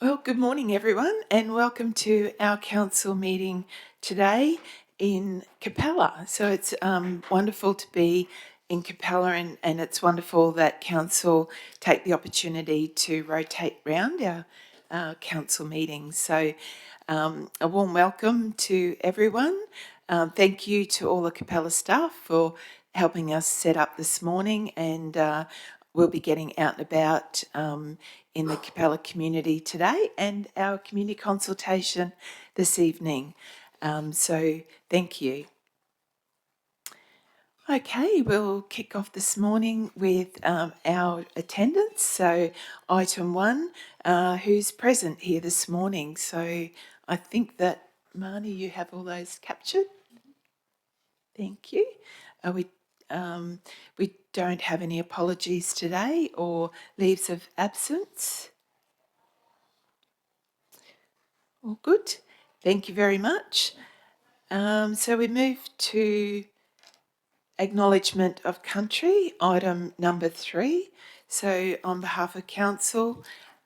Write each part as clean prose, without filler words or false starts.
Well, good morning, everyone, and welcome to our council meeting today in Capella. So it's wonderful to be in Capella, and it's wonderful that council take the opportunity to rotate round our council meetings. So a warm welcome to everyone. Thank you to all the Capella staff for helping us set up this morning, and we'll be getting out and about in the Capella community today and our community consultation this evening. So thank you. Okay, we'll kick off this morning with our attendance. So item 1, who's present here this morning? So I think that, Marnie, you have all those captured. Thank you. We don't have any apologies today or leaves of absence. All good. Thank you very much. So we move to acknowledgement of country, item number 3. So on behalf of council,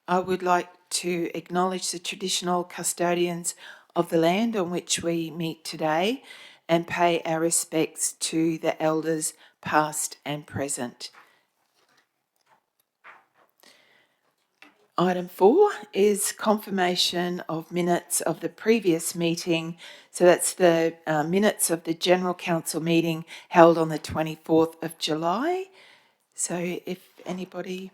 I would like to acknowledge the traditional custodians of the land on which we meet today and pay our respects to the elders past and present. Item 4 is confirmation of minutes of the previous meeting. So that's the minutes of the General Council meeting held on the 24th of July. So if anybody...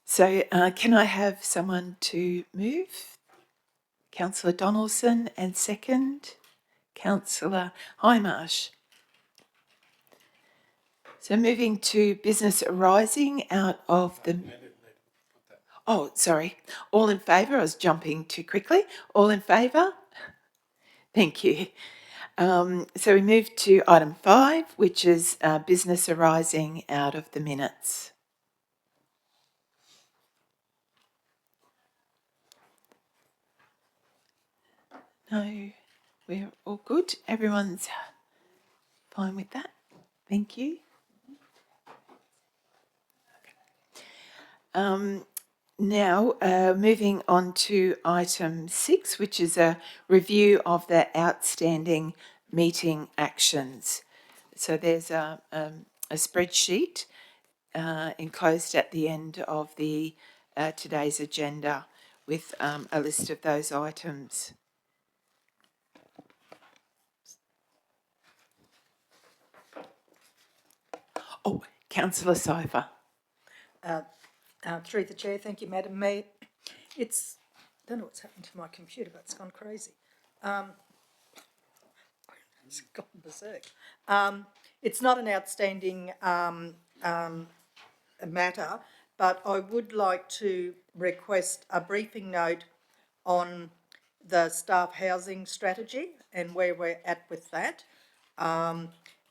So can I have someone to move? Councillor Donaldson, and second, Councillor Highmarsh. So moving to business arising out of the... Oh, sorry. All in favour? I was jumping too quickly. All in favour? Thank you. So we move to item 5, which is business arising out of the minutes. No, we're all good. Everyone's fine with that. Thank you. Now, moving on to item 6, which is a review of the outstanding meeting actions. So there's a spreadsheet enclosed at the end of the today's agenda with a list of those items. Oh, Councillor Cypher. Through the chair, thank you, Madam Mayor. I don't know what's happened to my computer, but it's gone crazy. It's gone berserk. It's not an outstanding matter, but I would like to request a briefing note on the staff housing strategy and where we're at with that.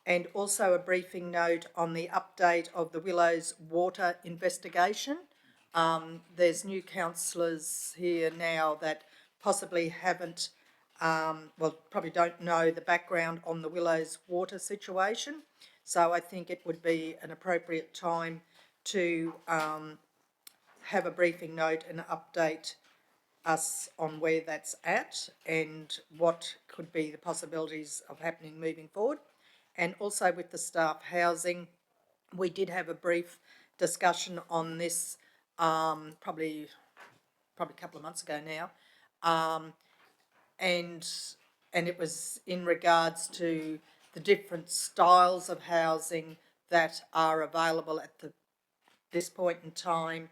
And also a briefing note on the update of the Willows water investigation. There's new councillors here now that possibly haven't, probably don't know the background on the Willows water situation. So I think it would be an appropriate time to have a briefing note and update us on where that's at and what could be the possibilities of happening moving forward. And also with the staff housing, we did have a brief discussion on this probably a couple of months ago now, and it was in regards to the different styles of housing that are available at this point in time,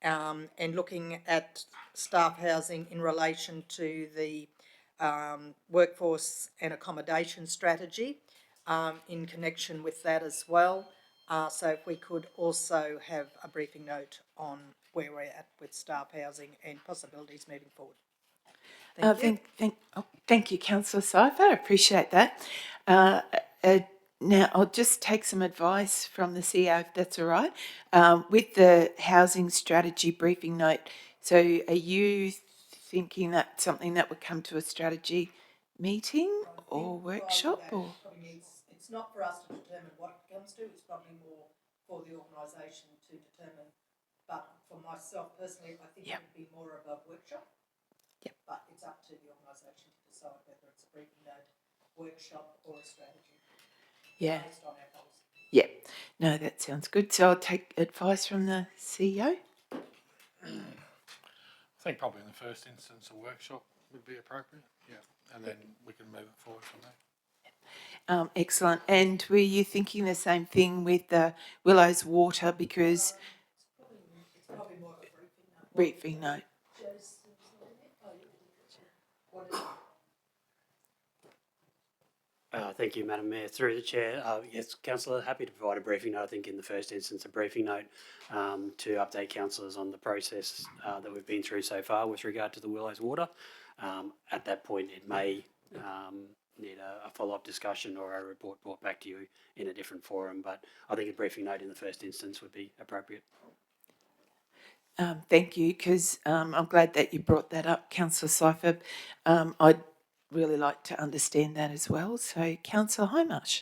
and looking at staff housing in relation to the workforce and accommodation strategy in connection with that as well. So if we could also have a briefing note on where we're at with staff housing and possibilities moving forward. Thank you, Councillor Cypher. I appreciate that. Now, I'll just take some advice from the CEO, if that's all right. With the housing strategy briefing note, so are you thinking that's something that would come to a strategy meeting, or prior to workshop that, or? probably needs, it's not for us to determine what it comes to, it's probably more for the organisation to determine. But for myself personally, I think Yep. it would be more of a workshop. Yep. But it's up to the organisation to decide whether it's a briefing note, workshop or a strategy. Yeah. Based on our policy. Yeah. No, that sounds good. So I'll take advice from the CEO. I think probably in the first instance a workshop would be appropriate, yeah, and then we can move it forward from there. Excellent. And were you thinking the same thing with the Willows Water? Because It's probably more of a briefing note. briefing note. Thank you, Madam Mayor. Through the Chair, yes, Councillor, happy to provide a briefing note. I think in the first instance, a briefing note to update councillors on the process that we've been through so far with regard to the Willows Water. At that point, it may need a follow-up discussion or a report brought back to you in a different forum, but I think a briefing note in the first instance would be appropriate. Thank you, because I'm glad that you brought that up, Councillor Seifert. I'd really like to understand that as well. So, Councillor Hindmarsh.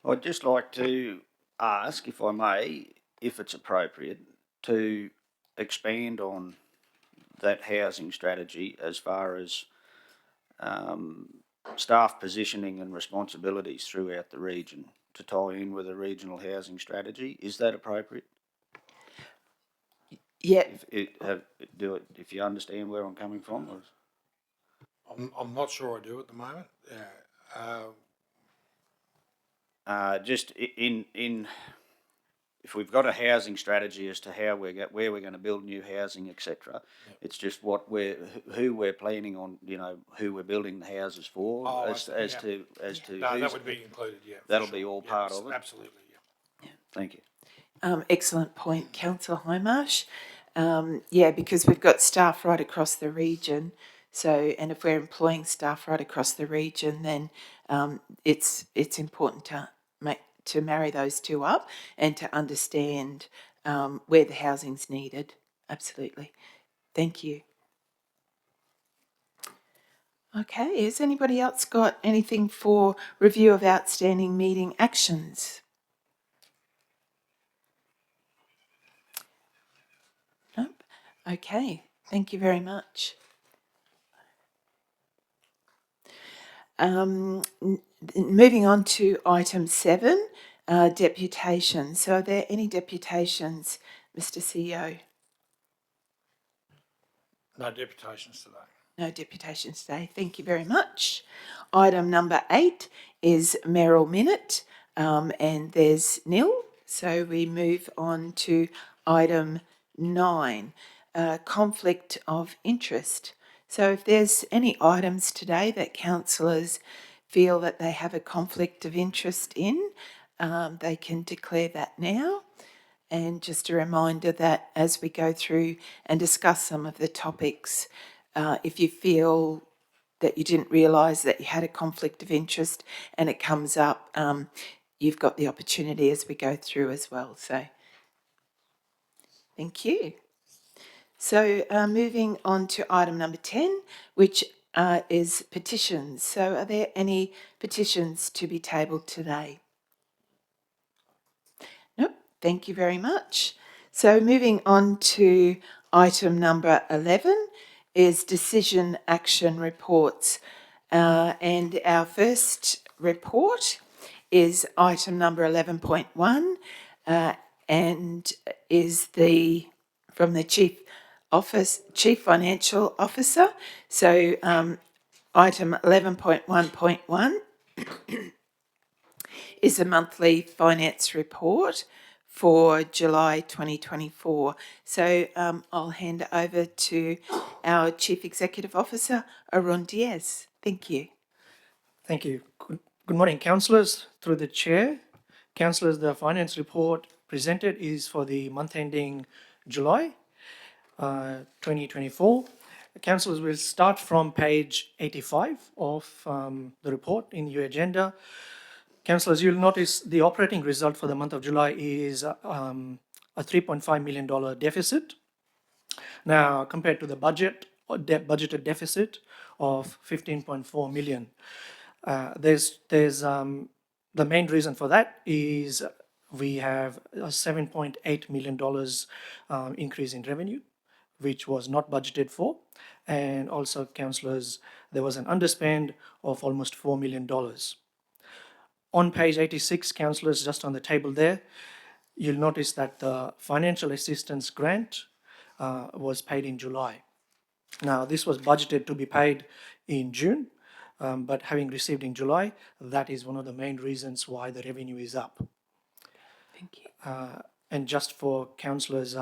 I'd just like to ask, if I may, if it's appropriate, to expand on that housing strategy as far as staff positioning and responsibilities throughout the region to tie in with a regional housing strategy. Is that appropriate? Yeah. If you understand where I'm coming from? Or? I'm not sure I do at the moment. Just in if we've got a housing strategy as to how where we're going to build new housing, etc. Yep. It's just who we're planning on, who we're building the houses for, as to no, that would be included. Yeah, that'll be all part of it. Absolutely. Yeah. Thank you. Excellent point, Councillor Hindmarsh. Yeah, because we've got staff right across the region. So, and if we're employing staff right across the region, then it's important to marry those two up and to understand where the housing's needed. Absolutely. Thank you. Okay, has anybody else got anything for review of outstanding meeting actions? Nope. Okay, thank you very much. Moving on to item 7, deputation. So are there any deputations, Mr. CEO? No deputations today. No deputations today. Thank you very much. Item number 8 is mayoral minute, and there's nil. So we move on to item 9, conflict of interest. So if there's any items today that councillors feel that they have a conflict of interest in, they can declare that now. And just a reminder that as we go through and discuss some of the topics, if you feel that you didn't realise that you had a conflict of interest and it comes up, you've got the opportunity as we go through as well. So thank you. So moving on to item number 10, which is petitions. So are there any petitions to be tabled today? Nope, thank you very much. So moving on to item number 11 is decision action reports. And our first report is item number 11.1 and is from the Chief Financial Officer. So item 11.1.1 is a monthly finance report for July 2024. So I'll hand over to our Chief Executive Officer, Arun Diaz. Thank you. Thank you. Good morning, councillors. Through the chair, councillors, the finance report presented is for the month ending July 2024. Councillors will start from page 85 of the report in your agenda. Councillors, you'll notice the operating result for the month of July is a $3.5 million deficit. Now, compared to the budgeted deficit of $15.4 million. There's the main reason for that is we have a $7.8 million increase in revenue, which was not budgeted for. And also, councillors, there was an underspend of almost $4 million. On page 86, councillors, just on the table there, you'll notice that the financial assistance grant was paid in July. Now, this was budgeted to be paid in June, but having received in July, that is one of the main reasons why the revenue is up. Thank you. And just for councillors'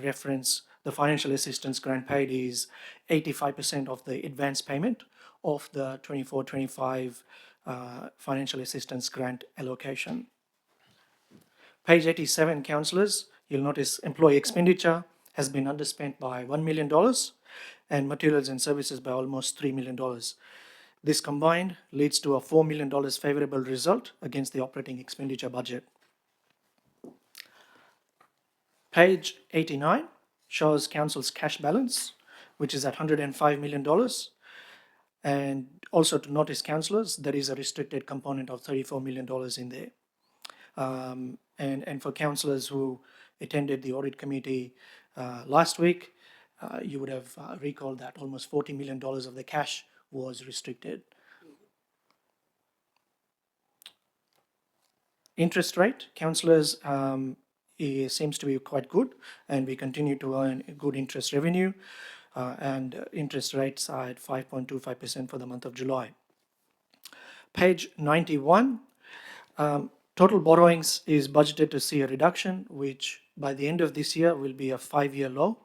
reference, the financial assistance grant paid is 85% of the advance payment of the 24-25 financial assistance grant allocation. Page 87, councillors, you'll notice employee expenditure has been underspent by $1 million and materials and services by almost $3 million. This combined leads to a $4 million favourable result against the operating expenditure budget. Page 89 shows council's cash balance, which is at $105 million. And also to notice, councillors, there is a restricted component of $34 million in there. And for councillors who attended the audit committee last week, you would have recalled that almost $40 million of the cash was restricted. Interest rate, councillors, it seems to be quite good, and we continue to earn good interest revenue, and interest rates are at 5.25% for the month of July. Page 91, total borrowings is budgeted to see a reduction, which by the end of this year will be a 5-year low.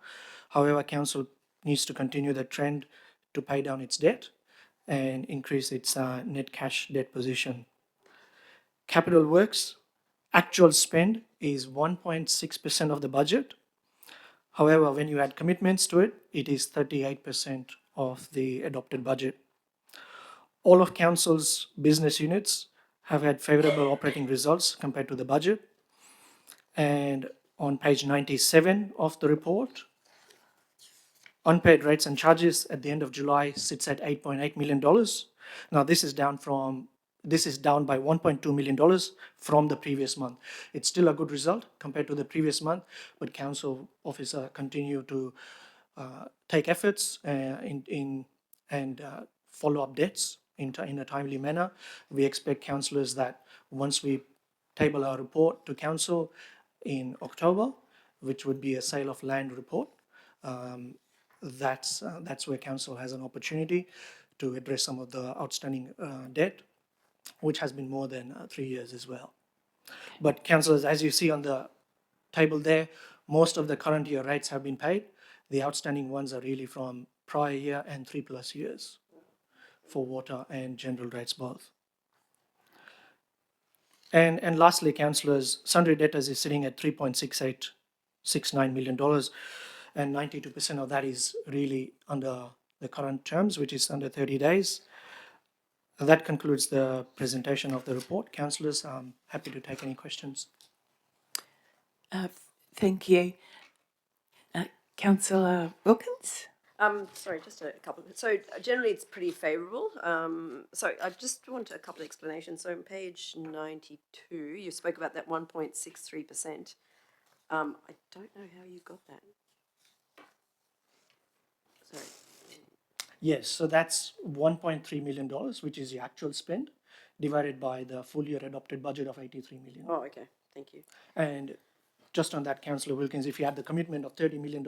However, council needs to continue the trend to pay down its debt and increase its net cash debt position. Capital works, actual spend is 1.6% of the budget. However, when you add commitments to it, it is 38% of the adopted budget. All of council's business units have had favourable operating results compared to the budget. And on page 97 of the report, unpaid rates and charges at the end of July sits at $8.8 million. Now, this is down by $1.2 million from the previous month. It's still a good result compared to the previous month, but council officer continue to take efforts and follow up debts in a timely manner. We expect councillors that once we table our report to council in October, which would be a sale of land report, that's where council has an opportunity to address some of the outstanding debt, which has been more than 3 years as well. But councillors, as you see on the table there, most of the current year rates have been paid. The outstanding ones are really from prior year and 3+ years for water and general rates both. And lastly, councillors, sundry debtors is sitting at $3.6869 million, and 92% of that is really under the current terms, which is under 30 days. That concludes the presentation of the report. Councillors, I'm happy to take any questions. Thank you. Councillor Wilkins? Sorry, just a couple. So generally, it's pretty favourable. So I just want a couple of explanations. So on page 92, you spoke about that 1.63%. I don't know how you got that. Sorry. Yes, so that's $1.3 million, which is the actual spend, divided by the full year adopted budget of $83 million. Oh, okay. Thank you. And just on that, Councillor Wilkins, if you had the commitment of $30 million,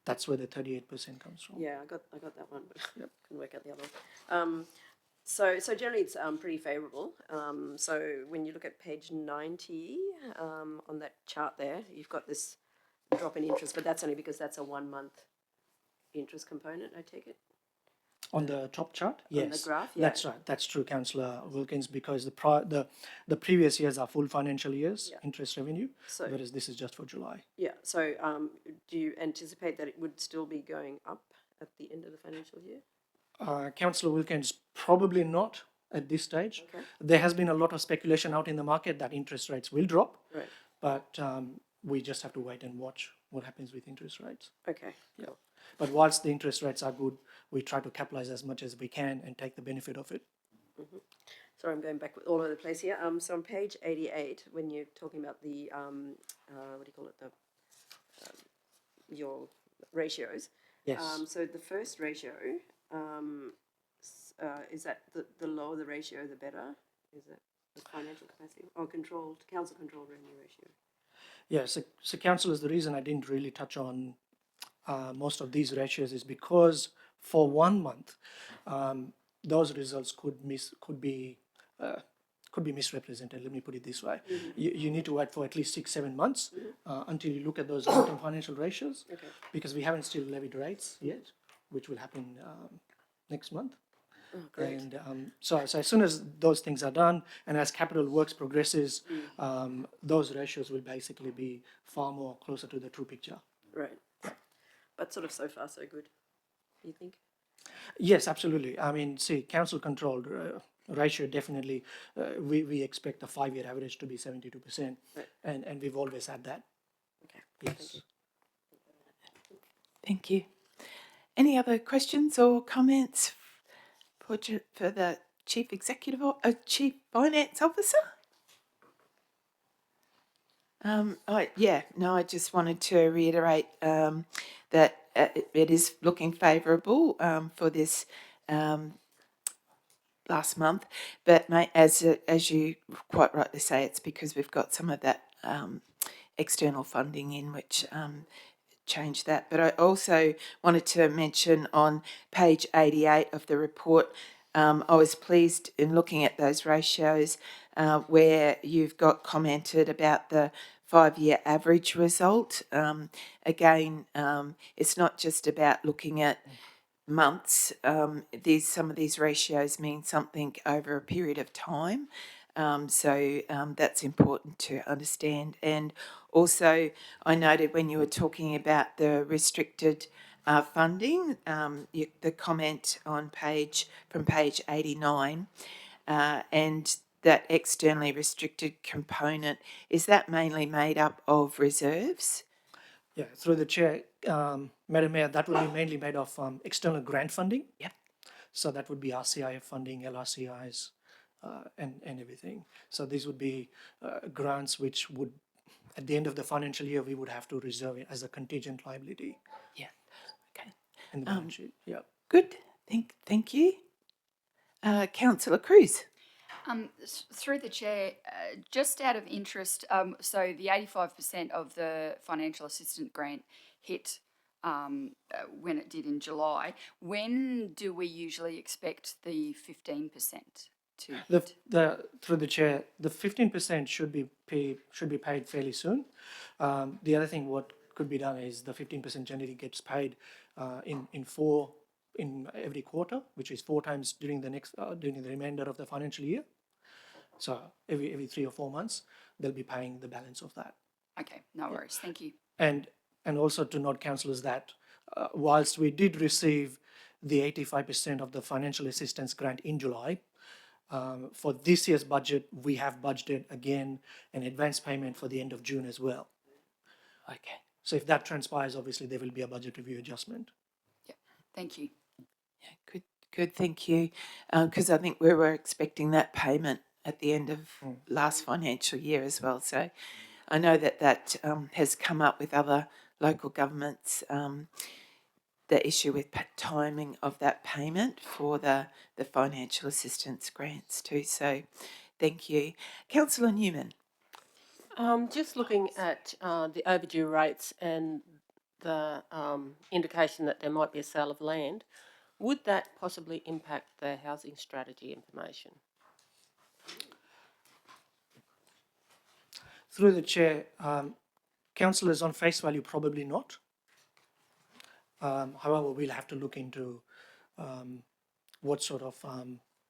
that's where the 38% comes from. Yeah, I got that one, but couldn't work out the other one. So generally it's pretty favourable. So when you look at page 90 on that chart there, you've got this drop in interest, but that's only because that's a 1 month interest component, I take it. On the top chart? Yes. On the graph? Yeah. That's right. That's true, Councillor Wilkins, because the previous years are full financial years, interest revenue, whereas this is just for July. Yeah. So do you anticipate that it would still be going up at the end of the financial year? Councillor Wilkins, probably not at this stage. Okay. There has been a lot of speculation out in the market that interest rates will drop, Right. but we just have to wait and watch what happens with interest rates. Okay. Yeah. But whilst the interest rates are good, we try to capitalize as much as we can and take the benefit of it. Sorry, I'm going back all over the place here. So on page 88, when you're talking about the, what do you call it, your ratios. Yes. So the first ratio, is that the lower the ratio, the better? Is that the financial capacity or council controlled revenue ratio? Yeah, so councillors, the reason I didn't really touch on most of these ratios is because for 1 month, those results could be misrepresented. Let me put it this way: you need to wait for at least 6-7 months until you look at those long-term financial ratios, Okay. because we haven't still levied rates yet, which will happen next month. Oh, great. And so as soon as those things are done, and as capital works progresses, those ratios will basically be far more closer to the true picture. Right. But sort of so far so good, you think? Yes, absolutely. I mean, see, council controlled ratio definitely, we expect the 5-year average to be 72%, Right. and we've always had that. Okay. Yes. Thank you. Any other questions or comments for the Chief Executive or Chief Finance Officer? I just wanted to reiterate that it is looking favourable for this last month, but as you quite rightly say, it's because we've got some of that external funding in which changed that. But I also wanted to mention on page 88 of the report, I was pleased in looking at those ratios where you've got commented about the 5-year average result. Again, it's not just about looking at months. Some of these ratios mean something over a period of time. So that's important to understand. And also, I noted when you were talking about the restricted funding, the comment on from page 89, and that externally restricted component, is that mainly made up of reserves? Yeah, through the chair, Madam Mayor, that would be mainly made of external grant funding. Yep. So that would be RCIF funding, LRCIs, and everything. So these would be grants which would, at the end of the financial year, we would have to reserve it as a contingent liability Yeah. Okay. in the balance sheet. Yeah. Good. Thank you. Councillor Cruz. Through the chair, just out of interest, so the 85% of the financial assistance grant hit when it did in July. When do we usually expect the 15% to hit? Through the chair, the 15% should be paid fairly soon. The other thing what could be done is the 15% generally gets paid in every quarter, which is 4 times during the remainder of the financial year. So every 3 or 4 months, they'll be paying the balance of that. Okay, no worries. Thank you. And also to note, councillors, that whilst we did receive the 85% of the financial assistance grant in July, for this year's budget, we have budgeted again an advance payment for the end of June as well. Okay. So if that transpires, obviously there will be a budget review adjustment. Yeah, thank you. Yeah, good. Thank you. Because I think we were expecting that payment at the end of last financial year as well. So I know that has come up with other local governments, the issue with timing of that payment for the financial assistance grants too. So thank you. Councillor Newman. Just looking at the overdue rates and the indication that there might be a sale of land, would that possibly impact the housing strategy information? Through the chair, councillors, on face value, probably not. However, we'll have to look into what sort of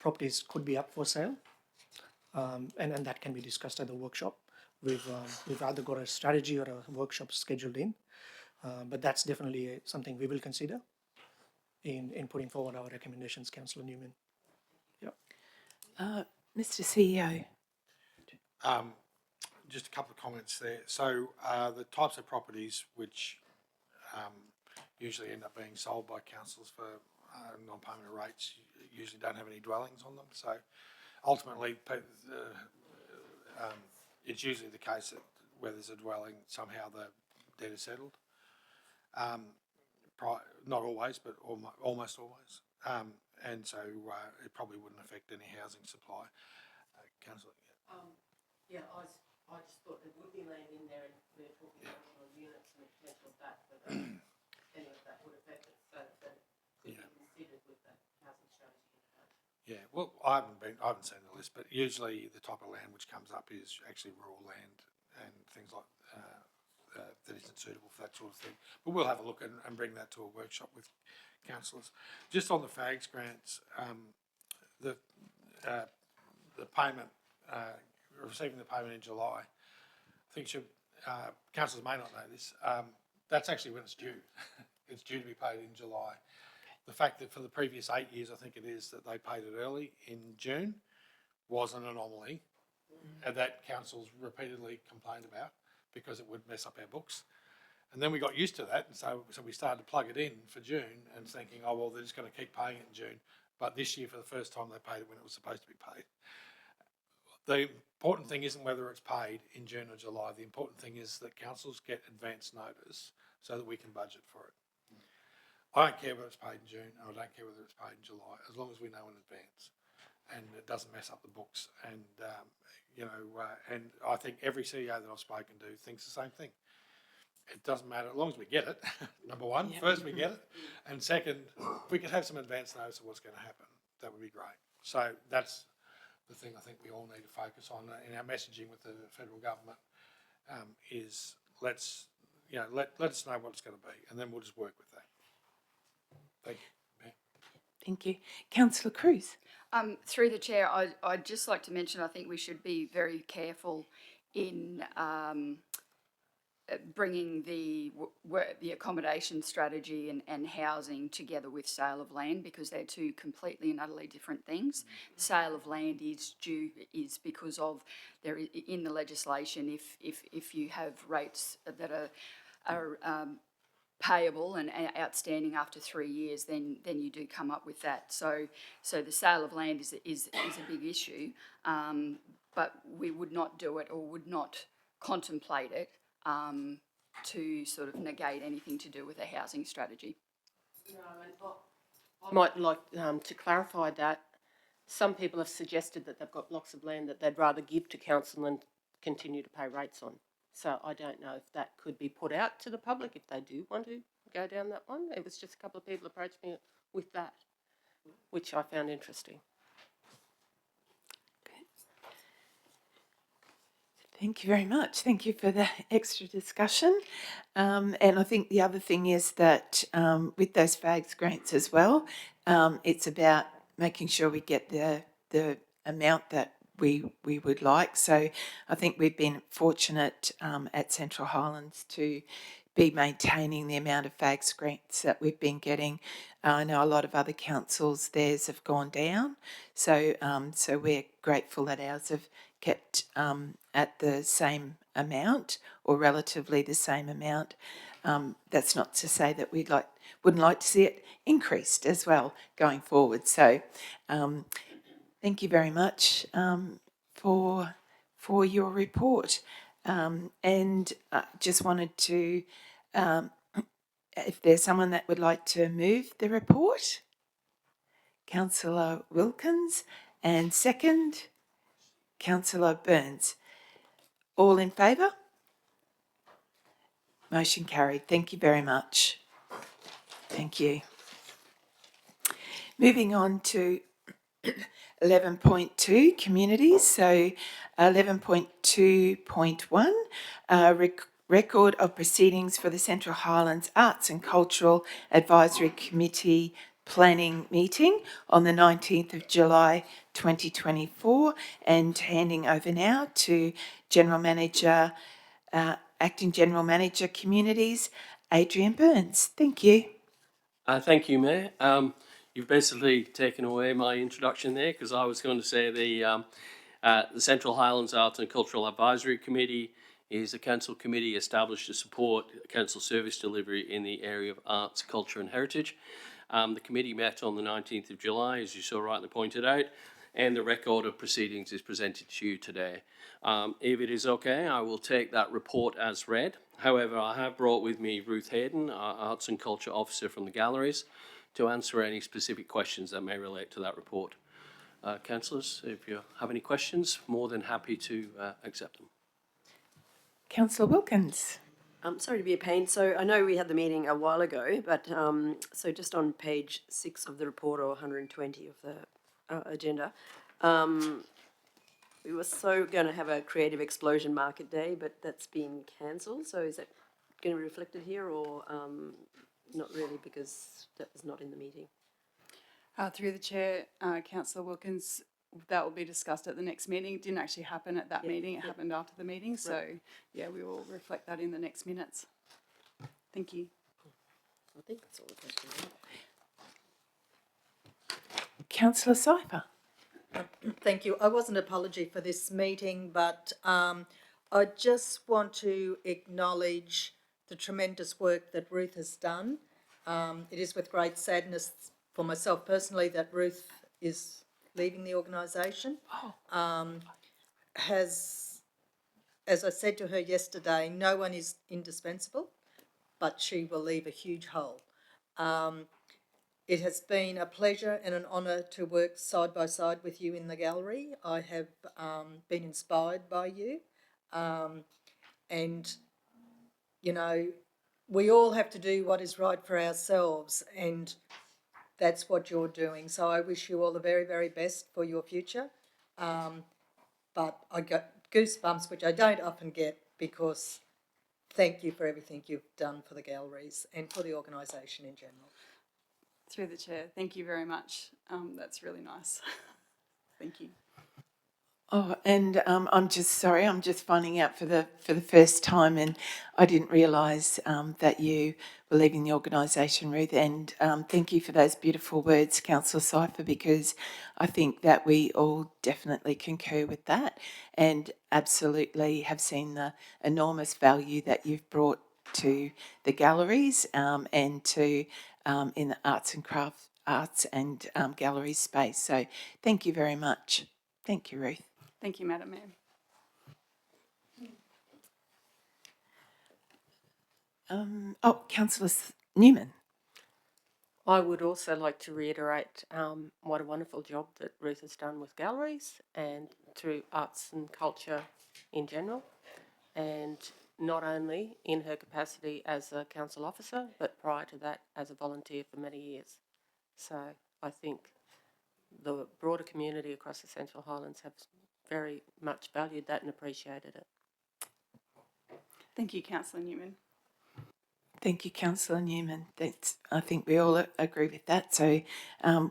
properties could be up for sale, and that can be discussed at the workshop. We've either got a strategy or a workshop scheduled in, but that's definitely something we will consider in putting forward our recommendations, Councillor Newman. Yeah. Mr. CEO. Just a couple of comments there. So the types of properties which usually end up being sold by councils for non-permanent rates usually don't have any dwellings on them. So ultimately, it's usually the case that where there's a dwelling, somehow the debt is settled. Not always, but almost always. And so it probably wouldn't affect any housing supply. Councillor? Yeah, I just thought there would be land in there, and we're talking about a lot of units and the potential of that, whether any of that would affect it, so that it could be considered with the housing strategy in mind. Yeah, well, I haven't seen the list, but usually the type of land which comes up is actually rural land and things like that isn't suitable for that sort of thing. But we'll have a look and bring that to a workshop with councillors. Just on the FAGS grants, the payment, receiving the payment in July, I think councillors may not know this, that's actually when it's due. It's due to be paid in July. The fact that for the previous 8 years, I think it is, that they paid it early in June was an anomaly, and that councils repeatedly complained about because it would mess up our books. And then we got used to that, and so we started to plug it in for June and thinking, oh, well, they're just going to keep paying it in June. But this year, for the first time, they paid it when it was supposed to be paid. The important thing isn't whether it's paid in June or July. The important thing is that councils get advance notice so that we can budget for it. I don't care whether it's paid in June, and I don't care whether it's paid in July, as long as we know in advance and it doesn't mess up the books. And, and I think every CEO that I've spoken to thinks the same thing. It doesn't matter, as long as we get it, number one, first we get it, and second, if we could have some advance notice of what's going to happen, that would be great. So that's the thing I think we all need to focus on in our messaging with the federal government, is let us know what it's going to be, and then we'll just work with that. Thank you. Mayor. Thank you. Councillor Cruz. Through the chair, I'd just like to mention I think we should be very careful in bringing the accommodation strategy and housing together with sale of land, because they're two completely and utterly different things. Sale of land is because of there in the legislation, if you have rates that are payable and outstanding after 3 years, then you do come up with that. So the sale of land is a big issue, but we would not do it or would not contemplate it to sort of negate anything to do with a housing strategy. No, and I might like to clarify that. Some people have suggested that they've got blocks of land that they'd rather give to council and continue to pay rates on. So I don't know if that could be put out to the public if they do want to go down that one. It was just a couple of people approached me with that, which I found interesting. Thank you very much. Thank you for the extra discussion. And I think the other thing is that with those FAGS grants as well, it's about making sure we get the amount that we would like. So I think we've been fortunate at Central Highlands to be maintaining the amount of FAGS grants that we've been getting. I know a lot of other councils, theirs have gone down. So we're grateful that ours have kept at the same amount or relatively the same amount. That's not to say that wouldn't like to see it increased as well going forward. So thank you very much for your report. And I just wanted to, if there's someone that would like to move the report, Councillor Wilkins, and second, Councillor Burns. All in favour? Motion carried. Thank you very much. Thank you. Moving on to 11.2 communities. So 11.2.1 record of proceedings for the Central Highlands Arts and Cultural Advisory Committee planning meeting on the 19th of July 2024, and handing over now to Acting General Manager Communities, Adrian Burns. Thank you. Thank you, Mayor. You've basically taken away my introduction there, because I was going to say the Central Highlands Arts and Cultural Advisory Committee is a council committee established to support council service delivery in the area of arts, culture and heritage. The committee met on the 19th of July, as you so rightly pointed out, and the record of proceedings is presented to you today. If it is okay, I will take that report as read. However, I have brought with me Ruth Hayden, our Arts and Culture Officer from the galleries, to answer any specific questions that may relate to that report. Councillors, if you have any questions, more than happy to accept them. Councillor Wilkins. Sorry to be a pain. So I know we had the meeting a while ago, but so just on page 6 of the report, or 120 of the agenda, we were so going to have a creative explosion market day, but that's been cancelled. So is that going to be reflected here, or not really, because that was not in the meeting? Through the chair, Councillor Wilkins, that will be discussed at the next meeting. It didn't actually happen at that meeting. It happened after the meeting. So, yeah, we will reflect that in the next minutes. Thank you. I think that's all the questions. Councillor Cypher. Thank you. I wasn't apology for this meeting, but I just want to acknowledge the tremendous work that Ruth has done. It is with great sadness for myself personally that Ruth is leaving the organisation. As I said to her yesterday, no one is indispensable, but she will leave a huge hole. It has been a pleasure and an honour to work side by side with you in the gallery. I have been inspired by you. And, you know, we all have to do what is right for ourselves, and that's what you're doing. So I wish you all the very, very best for your future. But I got goosebumps, which I don't often get, because thank you for everything you've done for the galleries and for the organisation in general. Through the chair, thank you very much. That's really nice. Thank you. Oh, and I'm just sorry. I'm just finding out for the first time, and I didn't realise that you were leaving the organisation, Ruth. And thank you for those beautiful words, Councillor Cypher, because I think that we all definitely concur with that, and absolutely have seen the enormous value that you've brought to the galleries and to in the arts and gallery space. So thank you very much. Thank you, Ruth. Thank you, Madam Mayor. Councillor Newman. I would also like to reiterate what a wonderful job that Ruth has done with galleries and through arts and culture in general, and not only in her capacity as a council officer, but prior to that as a volunteer for many years. So I think the broader community across the Central Highlands have very much valued that and appreciated it. Thank you, Councillor Newman. Thank you, Councillor Newman. I think we all agree with that. So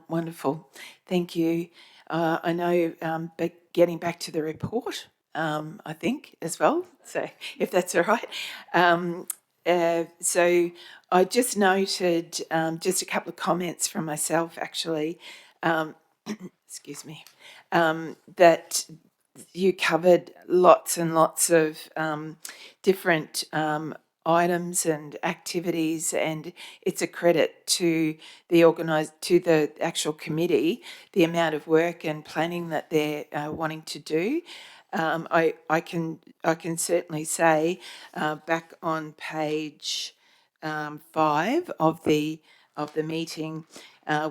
wonderful. Thank you. I know, but getting back to the report, I think as well. So if that's all right. So I just noted just a couple of comments from myself, actually. Excuse me. That you covered lots and lots of different items and activities, and it's a credit to the actual committee, the amount of work and planning that they're wanting to do. I can certainly say back on page 5 of the meeting,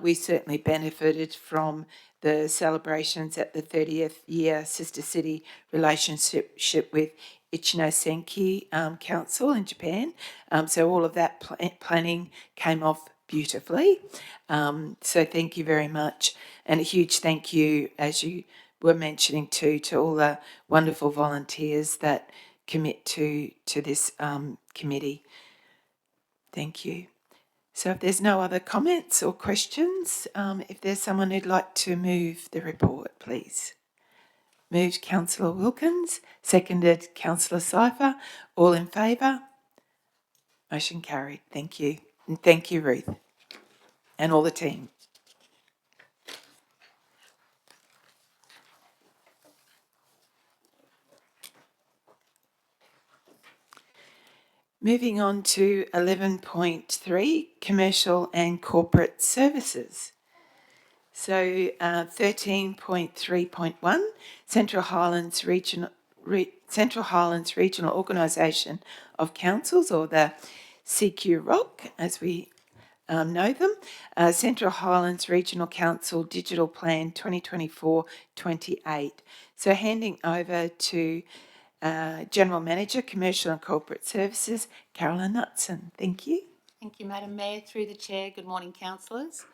we certainly benefited from the celebrations at the 30th year Sister City relationship with Ichino-Senki Council in Japan. So all of that planning came off beautifully. So thank you very much. And a huge thank you, as you were mentioning too, to all the wonderful volunteers that commit to this committee. Thank you. So if there's no other comments or questions, if there's someone who'd like to move the report, please. Moved Councillor Wilkins, seconded Councillor Cypher. All in favour? Motion carried. Thank you. And thank you, Ruth, and all the team. Moving on to 11.3, commercial and corporate services. So 13.3.1, Central Highlands Regional Organisation of Councils, or the CHRC, as we know them, Central Highlands Regional Council Digital Plan 2024-28. So handing over to General Manager, Commercial and Corporate Services, Carolyn Knutson. Thank you. Thank you, Madam Mayor. Through the Chair, good morning, councillors.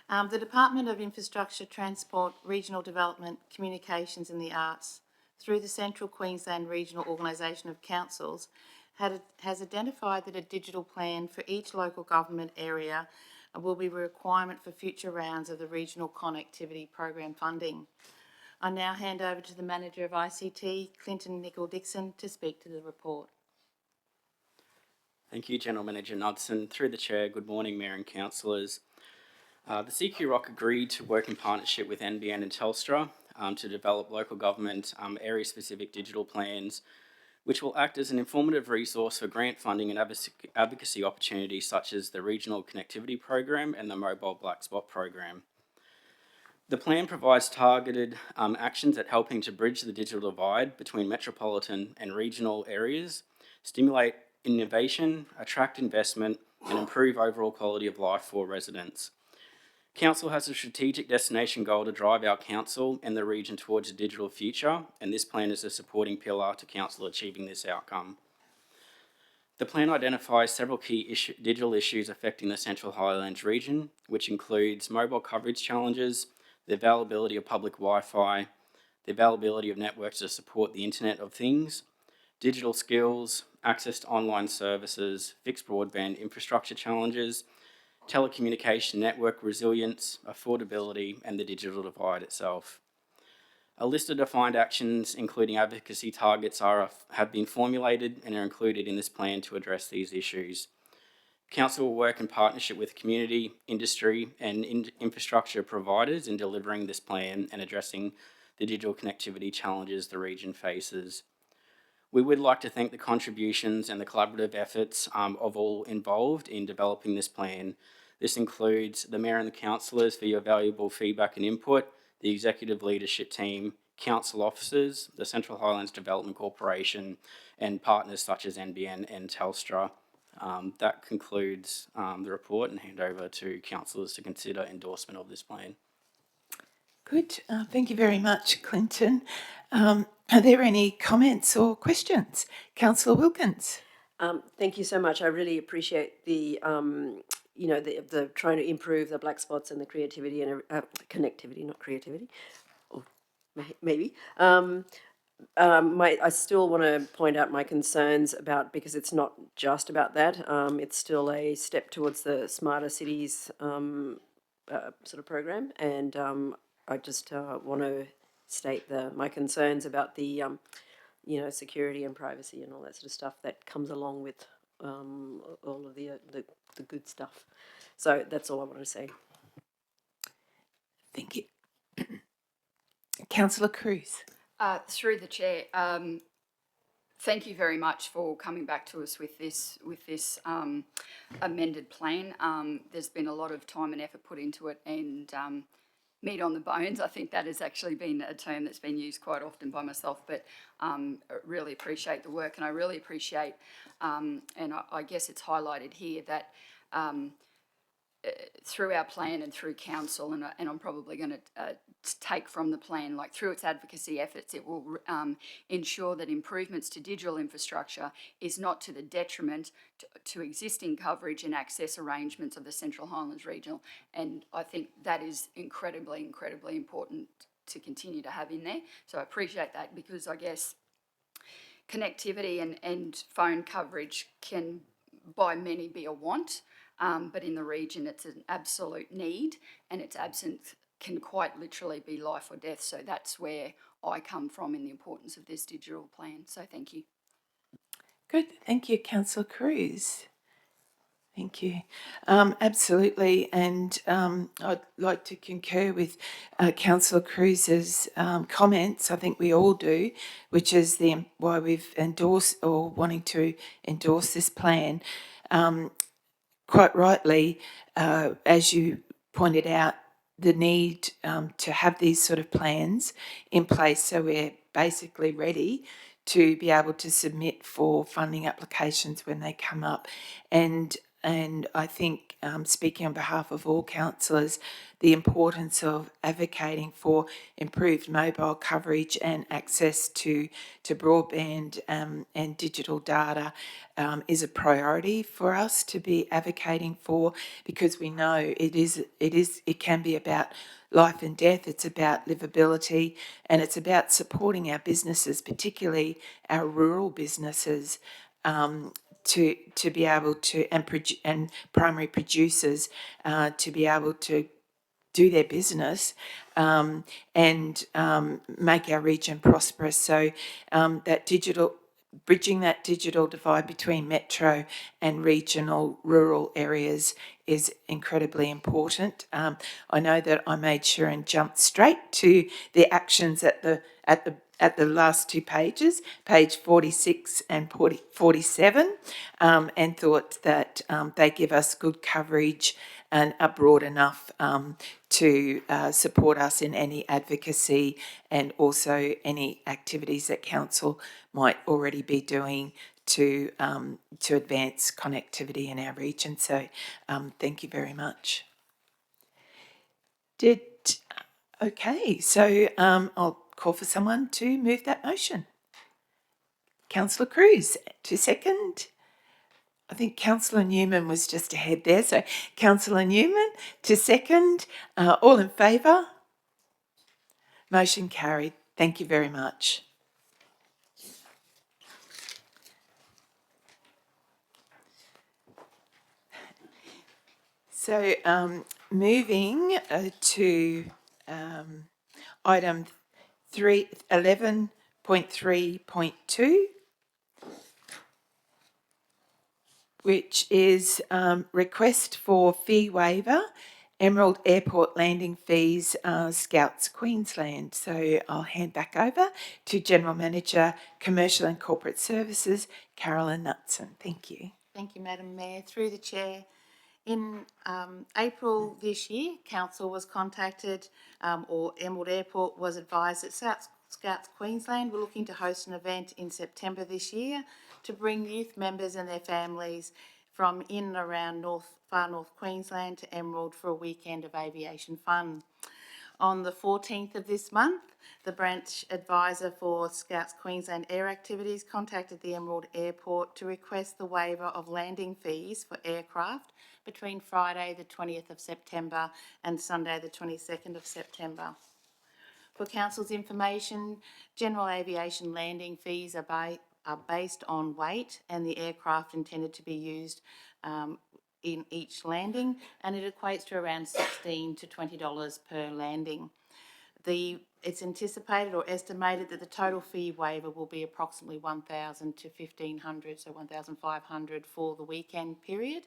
The Department of Infrastructure, Transport, Regional Development, Communications and the Arts, through the Central Queensland Regional Organisation of Councils, has identified that a digital plan for each local government area will be a requirement for future rounds of the Regional Connectivity Program funding. I now hand over to the Manager of ICT, Clinton Nicol-Dixon, to speak to the report. Thank you, General Manager Knudsen. Through the Chair, good morning, Mayor and Councillors. The CHRC agreed to work in partnership with NBN and Telstra to develop local government area-specific digital plans, which will act as an informative resource for grant funding and advocacy opportunities such as the Regional Connectivity Program and the Mobile Black Spot Program. The plan provides targeted actions at helping to bridge the digital divide between metropolitan and regional areas, stimulate innovation, attract investment, and improve overall quality of life for residents. Council has a strategic destination goal to drive our council and the region towards a digital future, and this plan is a supporting pillar to council achieving this outcome. The plan identifies several key digital issues affecting the Central Highlands region, which includes mobile coverage challenges, the availability of public Wi-Fi, the availability of networks to support the Internet of Things, digital skills, access to online services, fixed broadband infrastructure challenges, telecommunication network resilience, affordability, and the digital divide itself. A list of defined actions, including advocacy targets, have been formulated and are included in this plan to address these issues. Council will work in partnership with community, industry, and infrastructure providers in delivering this plan and addressing the digital connectivity challenges the region faces. We would like to thank the contributions and the collaborative efforts of all involved in developing this plan. This includes the Mayor and the Councillors for your valuable feedback and input, the Executive Leadership Team, Council Officers, the Central Highlands Development Corporation, and partners such as NBN and Telstra. That concludes the report, and hand over to councillors to consider endorsement of this plan. Good. Thank you very much, Clinton. Are there any comments or questions? Councillor Wilkins. Thank you so much. I really appreciate the the trying to improve the black spots and the creativity and connectivity, not creativity, or maybe. I still want to point out my concerns about, because it's not just about that. It's still a step towards the Smarter Cities sort of program, and I just want to state my concerns about the security and privacy and all that sort of stuff that comes along with all of the good stuff. So that's all I want to say. Thank you. Councillor Cruz. Through the Chair, thank you very much for coming back to us with this amended plan. There's been a lot of time and effort put into it, and meat on the bones. I think that has actually been a term that's been used quite often by myself, but really appreciate the work, and I really appreciate, and I guess it's highlighted here that through our plan and through council, and I'm probably going to take from the plan, like through its advocacy efforts, it will ensure that improvements to digital infrastructure is not to the detriment to existing coverage and access arrangements of the Central Highlands Regional. And I think that is incredibly, incredibly important to continue to have in there. So I appreciate that, because I guess connectivity and phone coverage can by many be a want, but in the region it's an absolute need, and its absence can quite literally be life or death. So that's where I come from in the importance of this digital plan. So thank you. Good. Thank you, Councillor Cruz. Thank you. Absolutely, and I'd like to concur with Councillor Cruz's comments. I think we all do, which is why we've endorsed or wanting to endorse this plan. Quite rightly, as you pointed out, the need to have these sort of plans in place so we're basically ready to be able to submit for funding applications when they come up. And I think, speaking on behalf of all councillors, the importance of advocating for improved mobile coverage and access to broadband and digital data is a priority for us to be advocating for, because we know it can be about life and death. It's about livability, and it's about supporting our businesses, particularly our rural businesses, to be able to and primary producers to be able to do their business and make our region prosperous. So bridging that digital divide between metro and regional rural areas is incredibly important. I know that I made sure and jumped straight to the actions at the last two pages, page 46 and 47, and thought that they give us good coverage and are broad enough to support us in any advocacy and also any activities that council might already be doing to advance connectivity in our region. So thank you very much. Okay, so I'll call for someone to move that motion. Councillor Cruz, to second. I think Councillor Newman was just ahead there. So Councillor Newman to second. All in favour? Motion carried. Thank you very much. So moving to item 11.3.2, which is request for fee waiver, Emerald Airport landing fees, Scouts Queensland. So I'll hand back over to General Manager, Commercial and Corporate Services, Carolyn Knutson. Thank you. Thank you, Madam Mayor. Through the chair, in April this year, Council was contacted, or Emerald Airport was advised that Scouts Queensland were looking to host an event in September this year to bring youth members and their families from in and around far north Queensland to Emerald for a weekend of aviation fun. On the 14th of this month, the branch advisor for Scouts Queensland Air Activities contacted the Emerald Airport to request the waiver of landing fees for aircraft between Friday the 20th of September and Sunday the 22nd of September. For Council's information, general aviation landing fees are based on weight and the aircraft intended to be used in each landing, and it equates to around $16 to $20 per landing. It's anticipated or estimated that the total fee waiver will be approximately $1,000 to $1,500, so $1,500 for the weekend period.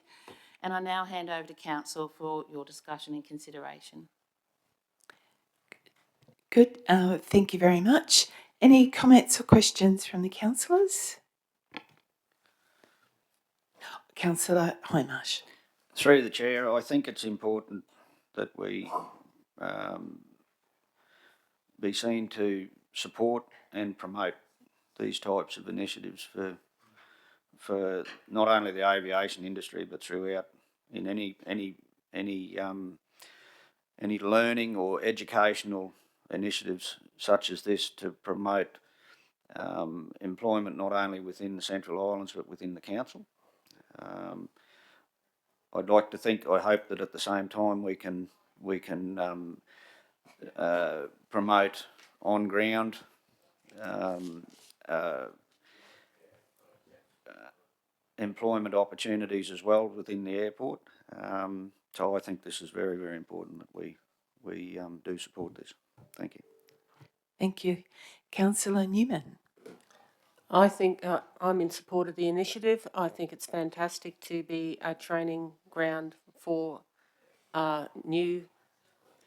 And I now hand over to Council for your discussion and consideration. Good. Thank you very much. Any comments or questions from the councillors? Councillor Hindmarsh. Through the chair, I think it's important that we be seen to support and promote these types of initiatives for not only the aviation industry but throughout in any learning or educational initiatives such as this to promote employment not only within the Central Islands but within the council. I'd like to think, I hope that at the same time we can promote on ground employment opportunities as well within the airport. So I think this is very, very important that we do support this. Thank you. Thank you. Councillor Newman. I think I'm in support of the initiative. I think it's fantastic to be a training ground for a new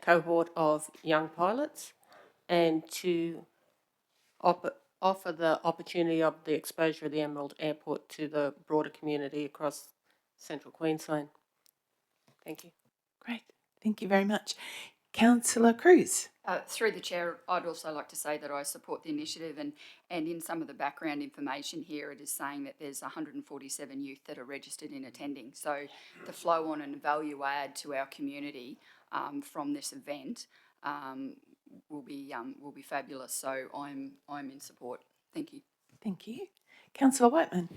cohort of young pilots and to offer the opportunity of the exposure of the Emerald Airport to the broader community across central Queensland. Thank you. Great. Thank you very much. Councillor Cruz. Through the chair, I'd also like to say that I support the initiative, and in some of the background information here, it is saying that there's 147 youth that are registered in attending. So the flow on and value add to our community from this event will be fabulous. So I'm in support. Thank you. Thank you. Councillor Whiteman.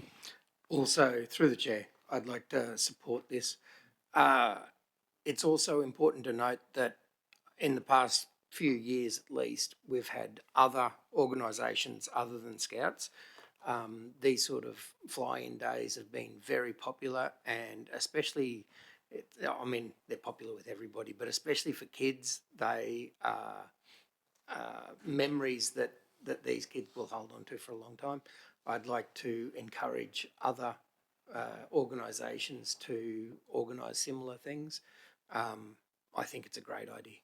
Also, through the chair, I'd like to support this. It's also important to note that in the past few years at least, we've had other organisations other than Scouts. These sort of fly-in days have been very popular, and especially, I mean, they're popular with everybody, but especially for kids, they are memories that these kids will hold on to for a long time. I'd like to encourage other organisations to organise similar things. I think it's a great idea.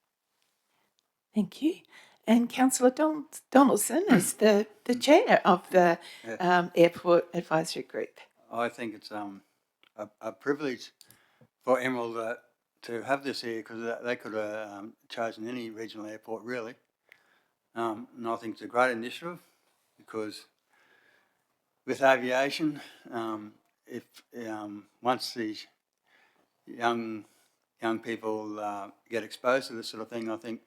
Thank you. And Councillor Donaldson is the chair of the Airport Advisory Group. I think it's a privilege for Emerald to have this here, because they could have chosen any regional airport really. And I think it's a great initiative, because with aviation, if once these young people get exposed to this sort of thing, I think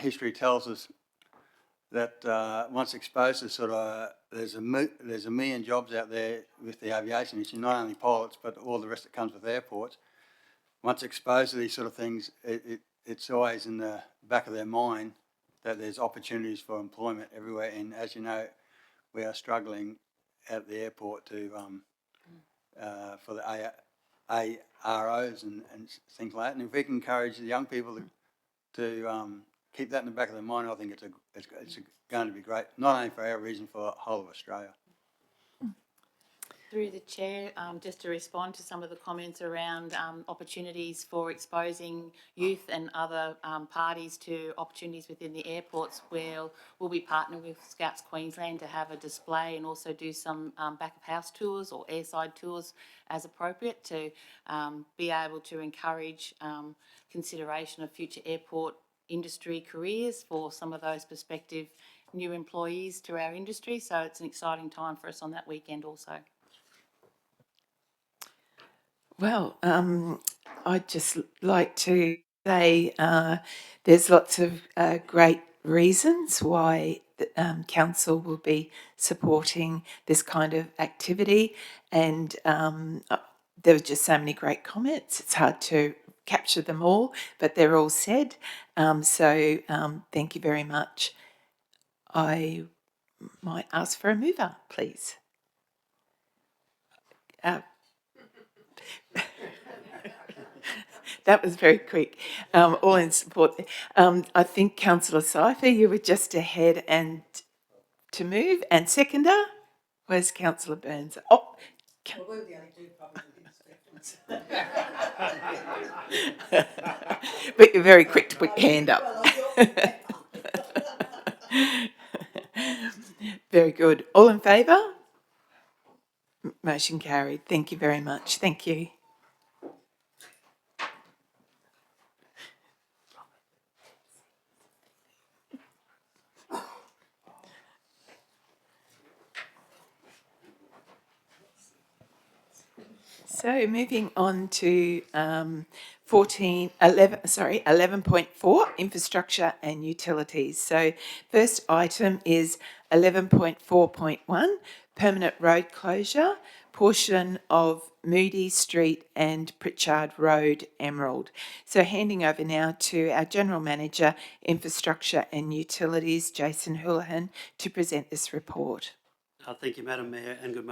history tells us that once exposed to sort of, there's a million jobs out there with the aviation issue, not only pilots, but all the rest that comes with airports. Once exposed to these sort of things, it's always in the back of their mind that there's opportunities for employment everywhere. And as you know, we are struggling at the airport to for the AROs and things like that. And if we can encourage the young people to keep that in the back of their mind, I think it's going to be great, not only for our region, for the whole of Australia. Through the chair, just to respond to some of the comments around opportunities for exposing youth and other parties to opportunities within the airports, we'll be partnering with Scouts Queensland to have a display and also do some back of house tours or airside tours as appropriate to be able to encourage consideration of future airport industry careers for some of those prospective new employees to our industry. So it's an exciting time for us on that weekend also. Well, I'd just like to say there's lots of great reasons why the council will be supporting this kind of activity, and there were just so many great comments. It's hard to capture them all, but they're all said. So thank you very much. I might ask for a mover, please. That was very quick. All in support. I think Councillor Cypher, you were just ahead and to move. And seconder was Councillor Burns. Oh, well, we're the only two probably but you're very quick to put your hand up. Very good. All in favour? Motion carried. Thank you very much. Thank you. So moving on to 11.4, infrastructure and utilities. So first item is 11.4.1, permanent road closure, portion of Moody Street and Pritchard Road, Emerald. So handing over now to our General Manager, Infrastructure and Utilities, Jason Houlihan, to present this report. Thank you, Madam Mayor, and good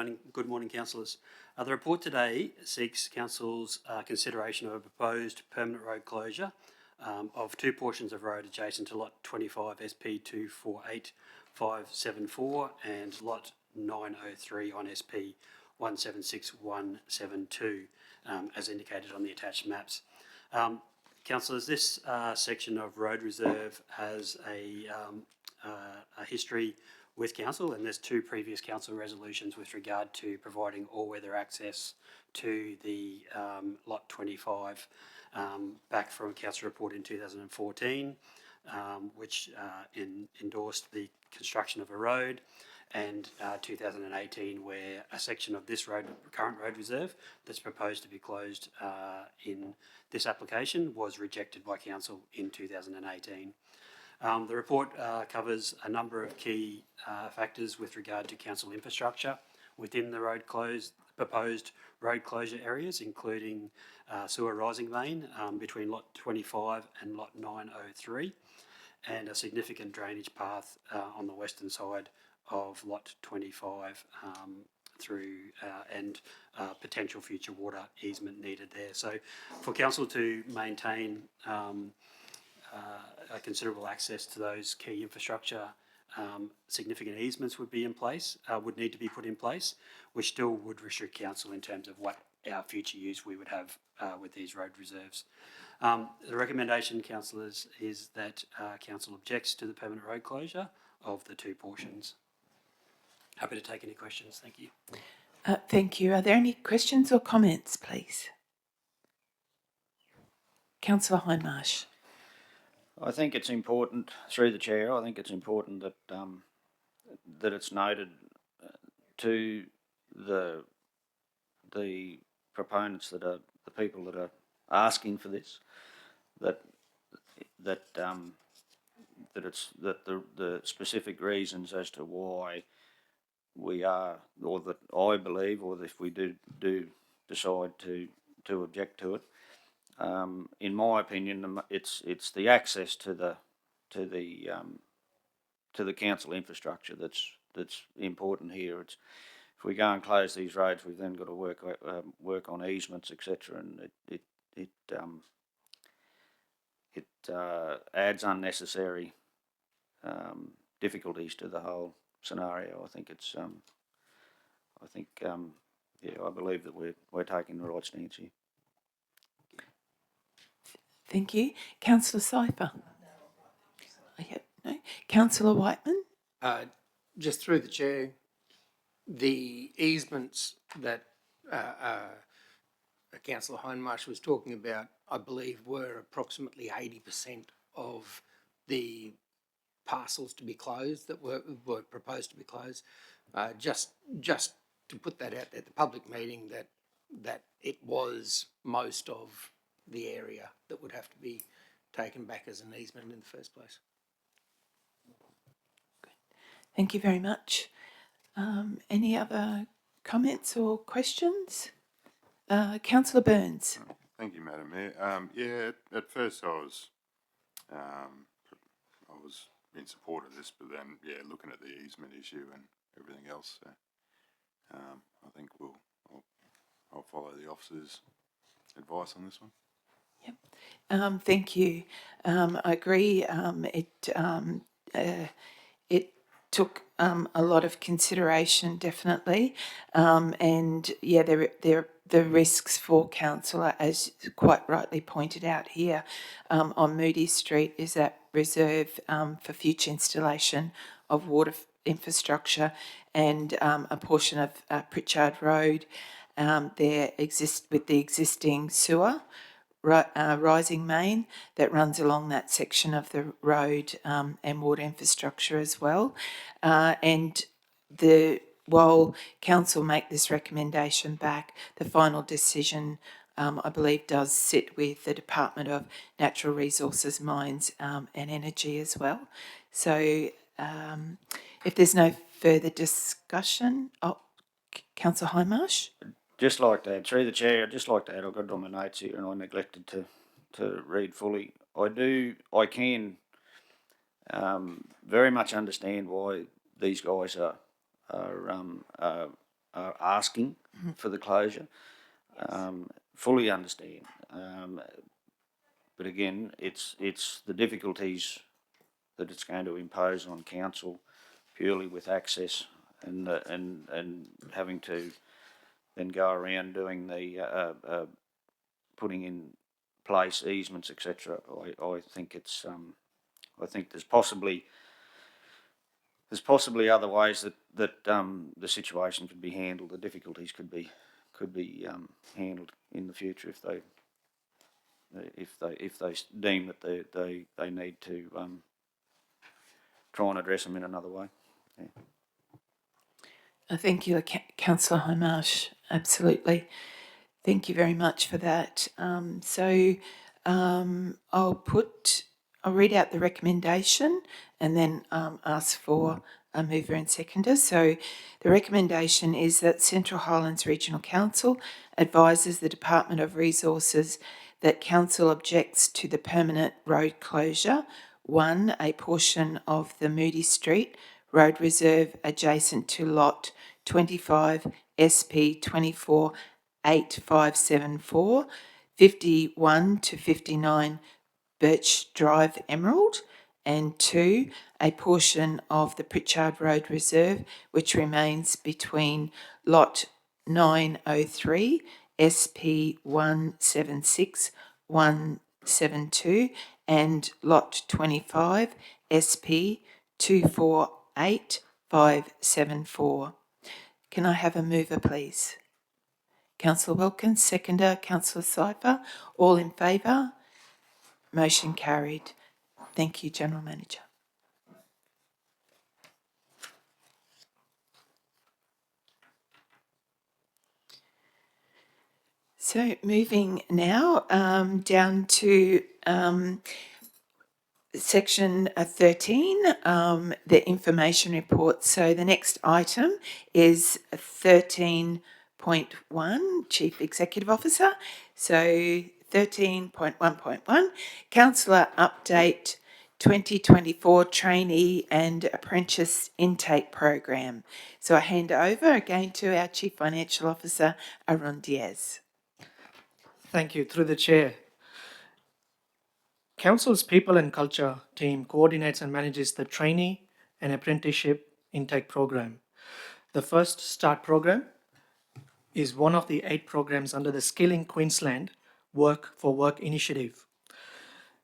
morning, councillors. The report today seeks Council's consideration of a proposed permanent road closure of two portions of road adjacent to Lot 25 SP 248574 and Lot 903 on SP 176172, as indicated on the attached maps. Councillors, this section of road reserve has a history with council, and there's 2 previous council resolutions with regard to providing all-weather access to the lot 25, back from council report in 2014, which endorsed the construction of a road, and 2018, where a section of this current road reserve that's proposed to be closed in this application was rejected by council in 2018. The report covers a number of key factors with regard to council infrastructure within the proposed road closure areas, including sewer rising main between lot 25 and lot 903, and a significant drainage path on the western side of lot 25 through and potential future water easement needed there. So for council to maintain a considerable access to those key infrastructure, significant easements would need to be put in place, which still would restrict council in terms of what our future use we would have with these road reserves. The recommendation, councillors, is that council objects to the permanent road closure of the 2 portions. Happy to take any questions. Thank you. Thank you. Are there any questions or comments, please? Councillor Hindmarsh. I think it's important, through the chair, I think it's important that that it's noted to the proponents, that are the people that are asking for this, that the specific reasons as to why we are, or that I believe, or if we do decide to object to it, in my opinion, it's the access to the council infrastructure that's important here. It's, if we go and close these roads, we've then got to work on easements, etc., and it adds unnecessary difficulties to the whole scenario. I think it's I believe that we're taking the right stance here. Thank you. Councillor Sypher. No. Councillor Whiteman. Just through the chair, the easements that Councillor Hindmarsh was talking about, I believe, were approximately 80% of the parcels to be closed that were proposed to be closed. Just to put that out at the public meeting, that it was most of the area that would have to be taken back as an easement in the first place. Thank you very much. Any other comments or questions? Councillor Burns. Thank you, Madam Mayor. At first I was in support of this, but then looking at the easement issue and everything else, I think I'll follow the officer's advice on this one. Yep. Thank you. I agree. It took a lot of consideration, definitely, and the risks for council, as quite rightly pointed out here, on Moody Street, is that reserve for future installation of water infrastructure, and a portion of Pritchard Road there exists with the existing sewer rising main that runs along that section of the road, and water infrastructure as well. And while council make this recommendation back, the final decision, I believe, does sit with the Department of Natural Resources, Mines and Energy as well. So if there's no further discussion, Councillor Hindmarsh. Just like to add, through the chair, I'd just like to add, I've got it on my notes here and I neglected to read fully. I can very much understand why these guys are asking for the closure. Fully understand. But again, it's the difficulties that it's going to impose on council purely with access and having to then go around doing the putting in place easements, etc. I think it's I think there's possibly other ways that the situation could be handled. The difficulties could be handled in the future if they deem that they need to try and address them in another way. Yeah. Thank you, Councillor Homarsh. Absolutely. Thank you very much for that. I'll read out the recommendation and then ask for a mover and seconder. So the recommendation is that Central Highlands Regional Council advises the Department of Resources that Council objects to the permanent road closure. 1, a portion of the Moody Street Road Reserve adjacent to Lot 25 SP 24 8574, 51 to 59 Birch Drive, Emerald, and 2, a portion of the Pritchard Road Reserve, which remains between Lot 903, SP 176 172, and Lot 25, SP 248 574. Can I have a mover, please? Councillor Wilkins, seconder, Councillor Cypher. All in favour? Motion carried. Thank you, General Manager. So moving now down to Section 13, the information report. So the next item is 13.1, Chief Executive Officer. So 13.1.1, Councillor Update 2024 Trainee and Apprentice Intake Program. So I hand over again to our Chief Financial Officer, Arun Diaz. Thank you. Through the Chair. Council's People and Culture team coordinates and manages the trainee and apprenticeship intake program. The First Start program is one of the 8 programs under the Skilling Queensland Work for Work initiative.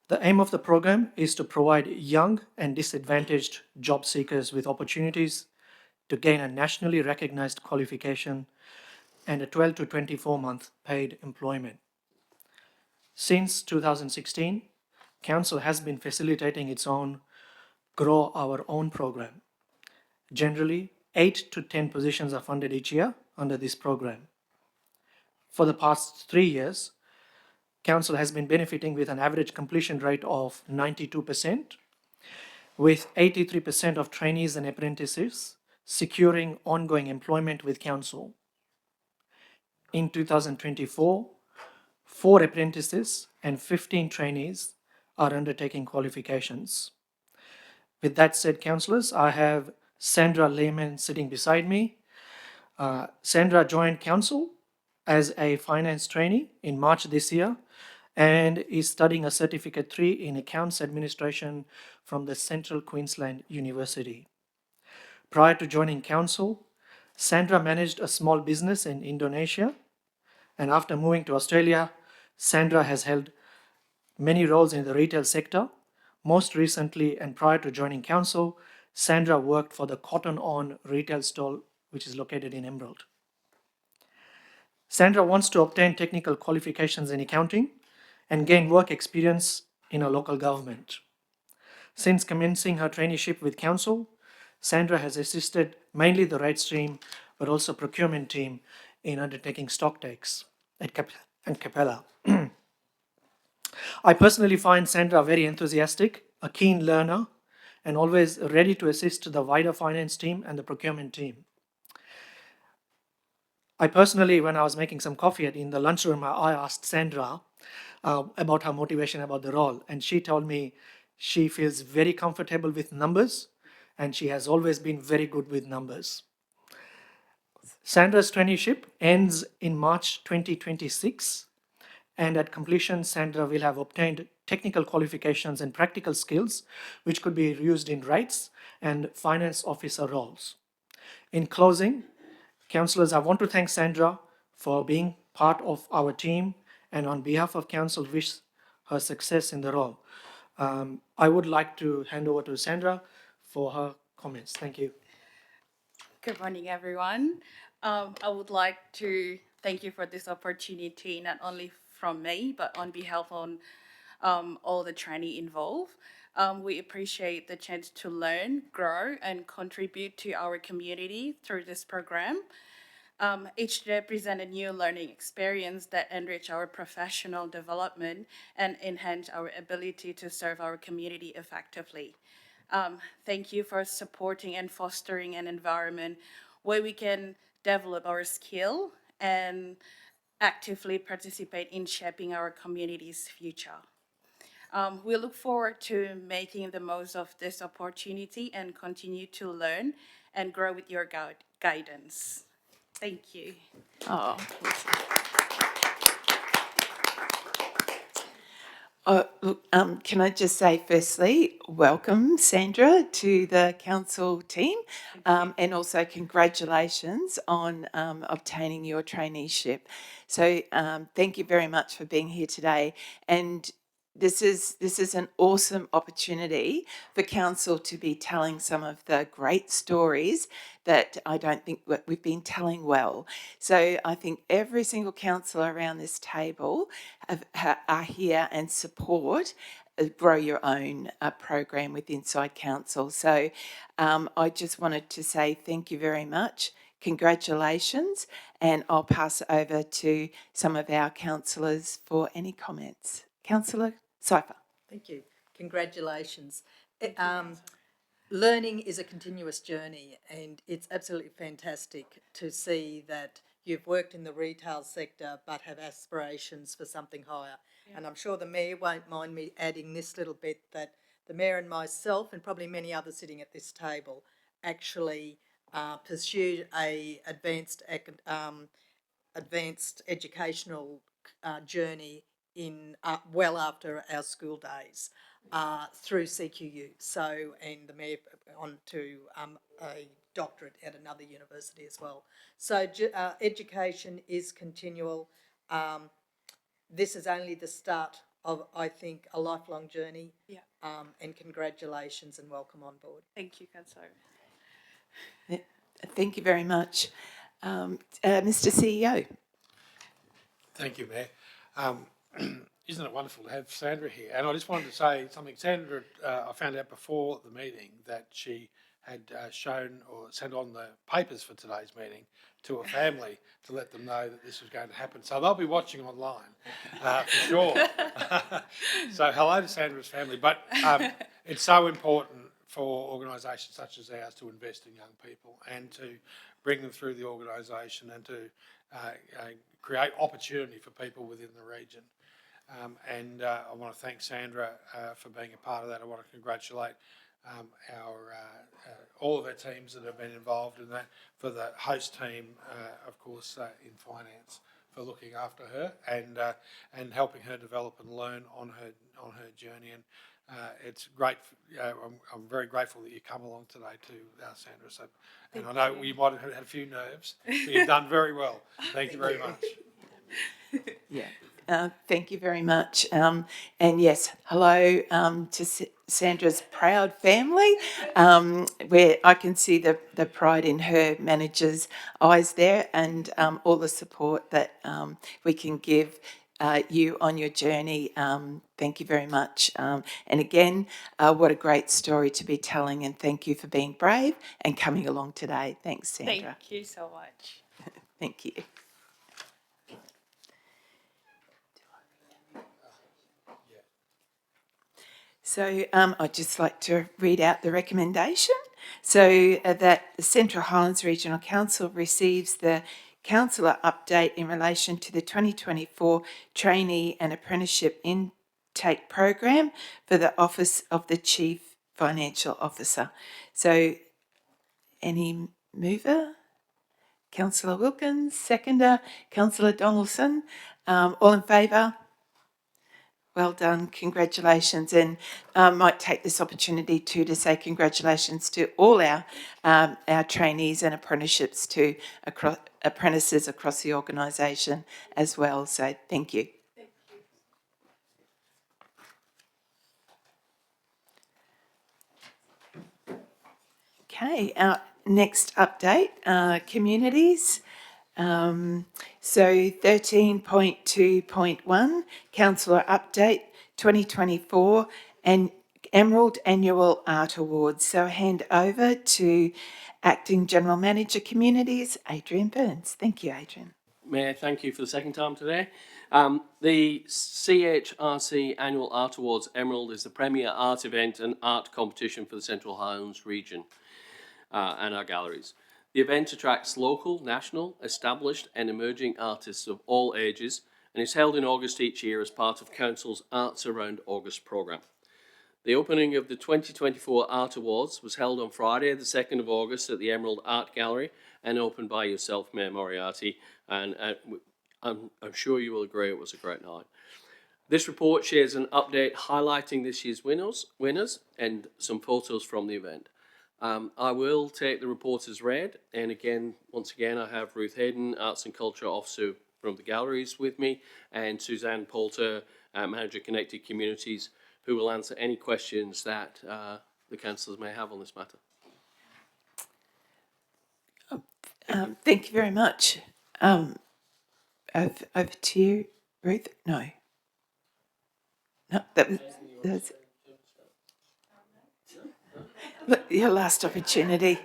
The aim of the program is to provide young and disadvantaged job seekers with opportunities to gain a nationally recognized qualification and a 12 to 24 month paid employment. Since 2016, Council has been facilitating its own Grow Our Own program. Generally, 8 to 10 positions are funded each year under this program. For the past 3 years, Council has been benefiting with an average completion rate of 92%, with 83% of trainees and apprentices securing ongoing employment with Council. In 2024, 4 apprentices and 15 trainees are undertaking qualifications. With that said, councillors, I have Sandra Lehman sitting beside me. Sandra joined Council as a finance trainee in March this year and is studying a Certificate 3 in Accounts Administration from the Central Queensland University. Prior to joining Council, Sandra managed a small business in Indonesia, and after moving to Australia, Sandra has held many roles in the retail sector. Most recently, and prior to joining Council, Sandra worked for the Cotton On retail store, which is located in Emerald. Sandra wants to obtain technical qualifications in accounting and gain work experience in a local government. Since commencing her traineeship with Council, Sandra has assisted mainly the rates team, but also procurement team in undertaking stock takes at Capella. I personally find Sandra very enthusiastic, a keen learner, and always ready to assist the wider finance team and the procurement team. I personally, when I was making some coffee in the lunchroom, I asked Sandra about her motivation about the role, and she told me she feels very comfortable with numbers, and she has always been very good with numbers. Sandra's traineeship ends in March 2026, and at completion, Sandra will have obtained technical qualifications and practical skills, which could be used in rates and finance officer roles. In closing, councillors, I want to thank Sandra for being part of our team, and on behalf of council, wish her success in the role. I would like to hand over to Sandra for her comments. Thank you. Good morning, everyone. I would like to thank you for this opportunity, not only from me, but on behalf of all the trainees involved. We appreciate the chance to learn, grow, and contribute to our community through this program. Each represent a new learning experience that enrich our professional development and enhance our ability to serve our community effectively. Thank you for supporting and fostering an environment where we can develop our skill and actively participate in shaping our community's future. We look forward to making the most of this opportunity and continue to learn and grow with your guidance. Thank you. Oh, look, can I just say firstly, welcome Sandra to the council team, and also congratulations on obtaining your traineeship. So thank you very much for being here today, and this is an awesome opportunity for council to be telling some of the great stories that I don't think we've been telling well. So I think every single councillor around this table are here and support grow your own program with Inside Council. So I just wanted to say thank you very much. Congratulations, and I'll pass it over to some of our councillors for any comments. Councillor Cypher. Thank you. Congratulations. Learning is a continuous journey, and it's absolutely fantastic to see that you've worked in the retail sector but have aspirations for something higher. Yeah. And I'm sure the Mayor won't mind me adding this little bit, that the Mayor and myself, and probably many others sitting at this table, actually pursued a advanced educational journey in well after our school days through CQU. So, and the Mayor on to a doctorate at another university as well. So education is continual. This is only the start of, I think, a lifelong journey. Yeah. And congratulations and welcome on board. Thank you, Councillor. Thank you very much. Mr. CEO. Thank you, Mayor. Isn't it wonderful to have Sandra here? And I just wanted to say something. Sandra, I found out before the meeting that she had shown or sent on the papers for today's meeting to a family to let them know that this was going to happen. So they'll be watching online for sure. So hello to Sandra's family. But it's so important for organisations such as ours to invest in young people and to bring them through the organisation and to create opportunity for people within the region. And I want to thank Sandra for being a part of that. I want to congratulate all of our teams that have been involved in that, for the host team, of course, in finance, for looking after her and helping her develop and learn on her journey. And it's great. I'm very grateful that you come along today too, Sandra. So, and I know you might have had a few nerves, but you've done very well. Thank you very much. Yeah. Thank you very much. And yes, hello to Sandra's proud family, where I can see the pride in her manager's eyes there, and all the support that we can give you on your journey. Thank you very much. And again, what a great story to be telling, and thank you for being brave and coming along today. Thanks, Sandra. Thank you so much. Thank you. So I'd just like to read out the recommendation. So that the Central Highlands Regional Council receives the councillor update in relation to the 2024 trainee and apprenticeship intake program for the Office of the Chief Financial Officer. So any mover? Councillor Wilkins, seconder. Councillor Donaldson. All in favour? Well done, congratulations, and might take this opportunity too to say congratulations to all our trainees and apprenticeships apprentices across the organisation as well. So thank you. Okay, our next update, communities. So 13.2.1, Councillor Update 2024 and Emerald Annual Art Awards. So hand over to Acting General Manager Communities, Adrian Burns. Thank you, Adrian. Mayor, thank you for the second time today. The CHRC Annual Art Awards Emerald is the premier art event and art competition for the Central Highlands region and our galleries. The event attracts local, national, established and emerging artists of all ages and is held in August each year as part of Council's Arts Around August programme. The opening of the 2024 Art Awards was held on Friday, the 2nd of August at the Emerald Art Gallery and opened by yourself, Mayor Moriarty, and I'm sure you will agree it was a great night. This report shares an update highlighting this year's winners and some photos from the event. I will take the report as read, and once again, I have Ruth Hayden, Arts and Culture Officer from the galleries with me, and Suzanne Poulter, Manager Connected Communities, who will answer any questions that the councillors may have on this matter. Thank you very much. Over to you, Ruth. No, that was look, your last opportunity.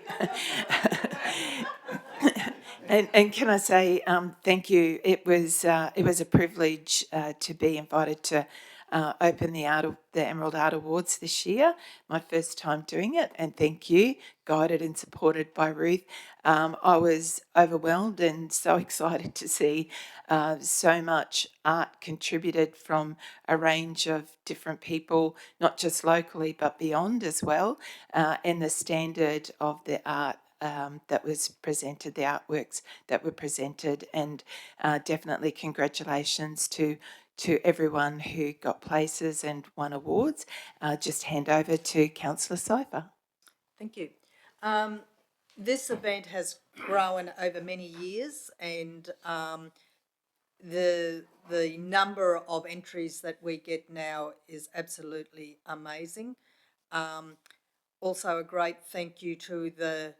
And can I say thank you? It was a privilege to be invited to open the Emerald Art Awards this year. My first time doing it, and thank you, guided and supported by Ruth. I was overwhelmed and so excited to see so much art contributed from a range of different people, not just locally but beyond as well, and the standard of the art that was presented, the artworks that were presented, and definitely congratulations to everyone who got places and won awards. Just hand over to Councillor Cypher. Thank you. This event has grown over many years, and the number of entries that we get now is absolutely amazing. Also, a great thank you to the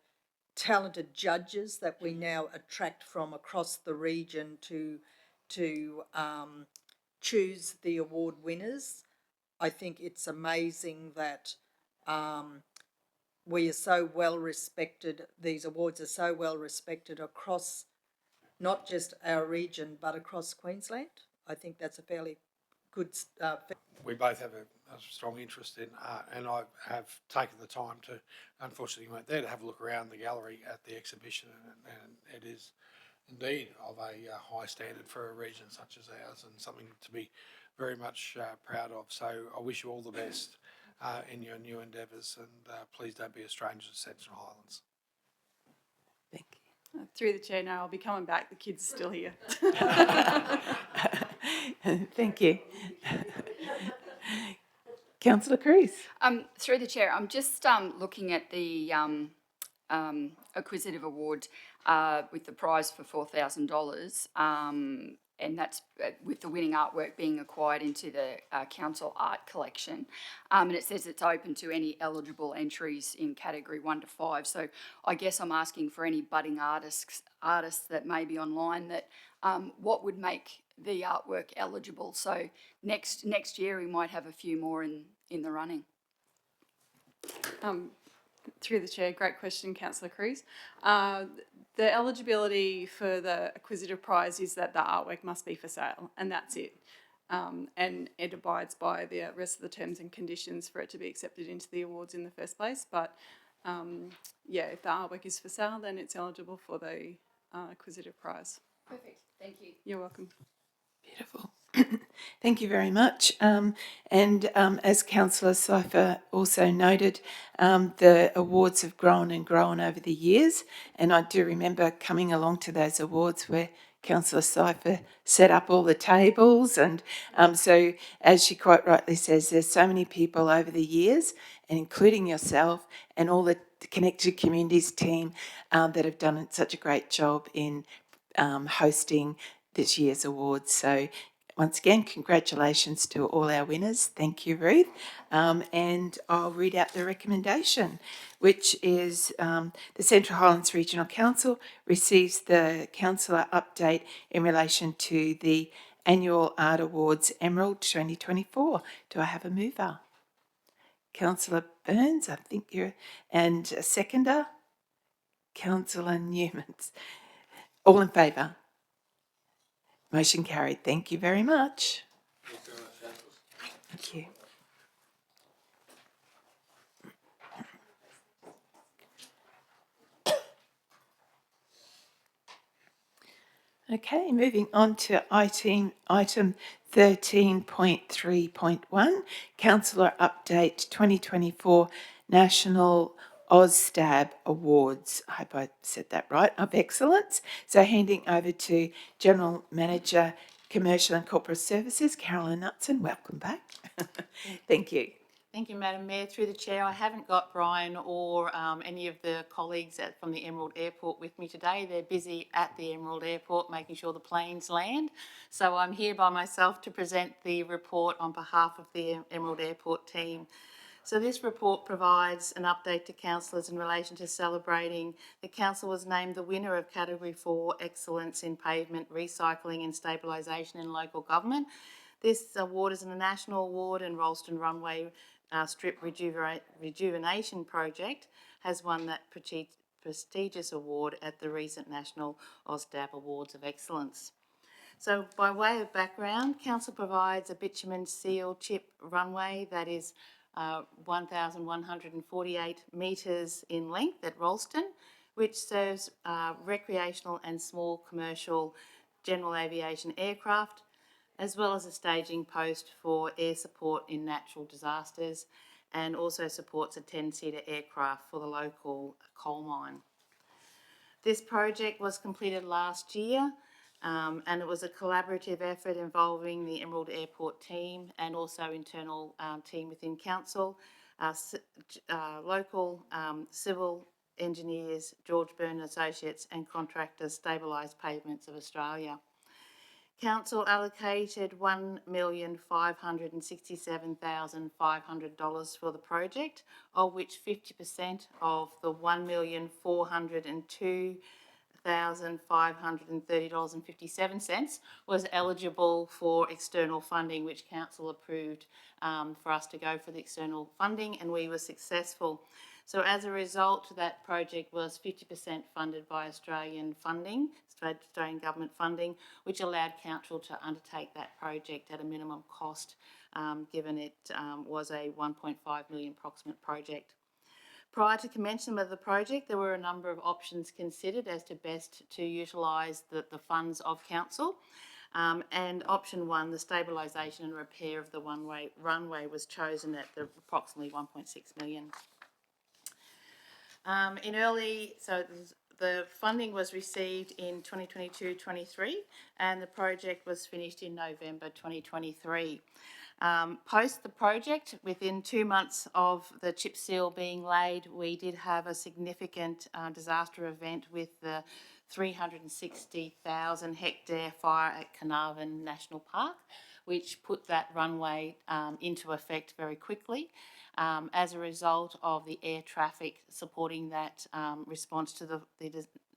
talented judges that we now attract from across the region to choose the award winners. I think it's amazing that we are so well respected. These awards are so well respected across not just our region but across Queensland. I think that's a fairly good. We both have a strong interest in art, and I have taken the time to, unfortunately you weren't there, to have a look around the gallery at the exhibition, and it is indeed of a high standard for a region such as ours, and something to be very much proud of. So I wish you all the best in your new endeavours, and please don't be a stranger to Central Highlands. Thank you. Through the chair now, I'll be coming back. The kids are still here. Thank you. Councillor Cruz. Through the chair, I'm just looking at the Acquisitive Award with the prize for $4,000, and that's with the winning artwork being acquired into the council art collection. And it says it's open to any eligible entries in category 1 to 5. So I guess I'm asking for any budding artists that may be online that what would make the artwork eligible. So next year we might have a few more in the running. Through the chair, great question, Councillor Cruz. The eligibility for the Acquisitive Prize is that the artwork must be for sale, and that's it. And it abides by the rest of the terms and conditions for it to be accepted into the awards in the first place. But yeah, if the artwork is for sale, then it's eligible for the Acquisitive Prize. Perfect. Thank you. You're welcome. Beautiful. Thank you very much. As Councillor Cypher also noted, the awards have grown and grown over the years, and I do remember coming along to those awards where Councillor Cypher set up all the tables, and so as she quite rightly says, there's so many people over the years, and including yourself and all the Connected Communities team that have done such a great job in hosting this year's awards. So once again, congratulations to all our winners. Thank you, Ruth. And I'll read out the recommendation, which is the Central Highlands Regional Council receives the councillor update in relation to the Annual Art Awards Emerald 2024. Do I have a mover? Councillor Burns, I think you're, and a seconder, Councillor Newman. All in favour? Motion carried. Thank you very much. Thank you. Okay, moving on to item 13.3.1, Councillor Update 2024 National OzStab Awards. I hope I said that right, of excellence. So handing over to General Manager, Commercial and Corporate Services, Carolyn Knutson. Welcome back. Thank you. Thank you, Madam Mayor. Through the chair, I haven't got Brian or any of the colleagues from the Emerald Airport with me today. They're busy at the Emerald Airport making sure the planes land. So I'm here by myself to present the report on behalf of the Emerald Airport team. So this report provides an update to councillors in relation to celebrating the council was named the winner of Category 4 Excellence in Pavement Recycling and Stabilisation in Local Government. This award is a national award, and Rolleston Runway Strip Rejuvenation Project has won that prestigious award at the recent National OzStab Awards of Excellence. So by way of background, Council provides a bitumen seal chip runway that is 1,148 metres in length at Rolleston, which serves recreational and small commercial general aviation aircraft, as well as a staging post for air support in natural disasters, and also supports a 10-seater aircraft for the local coal mine. This project was completed last year, and it was a collaborative effort involving the Emerald Airport team and also internal team within council, local civil engineers, George Byrne Associates, and contractors Stabilised Pavements of Australia. Council allocated $1,567,500 for the project, of which 50% of the $1,402,530.57 was eligible for external funding, which Council approved for us to go for the external funding, and we were successful. So as a result, that project was 50% funded by Australian funding, Australian government funding, which allowed Council to undertake that project at a minimum cost, given it was a 1.5 million approximate project. Prior to commencement of the project, there were a number of options considered as to best to utilise the funds of Council. And option one, the stabilisation and repair of the runway was chosen at approximately 1.6 million. The funding was received in 2022-23, and the project was finished in November 2023. Post the project, within 2 months of the chip seal being laid, we did have a significant disaster event with the 360,000 hectare fire at Carnarvon National Park, which put that runway into effect very quickly. As a result of the air traffic supporting that response to the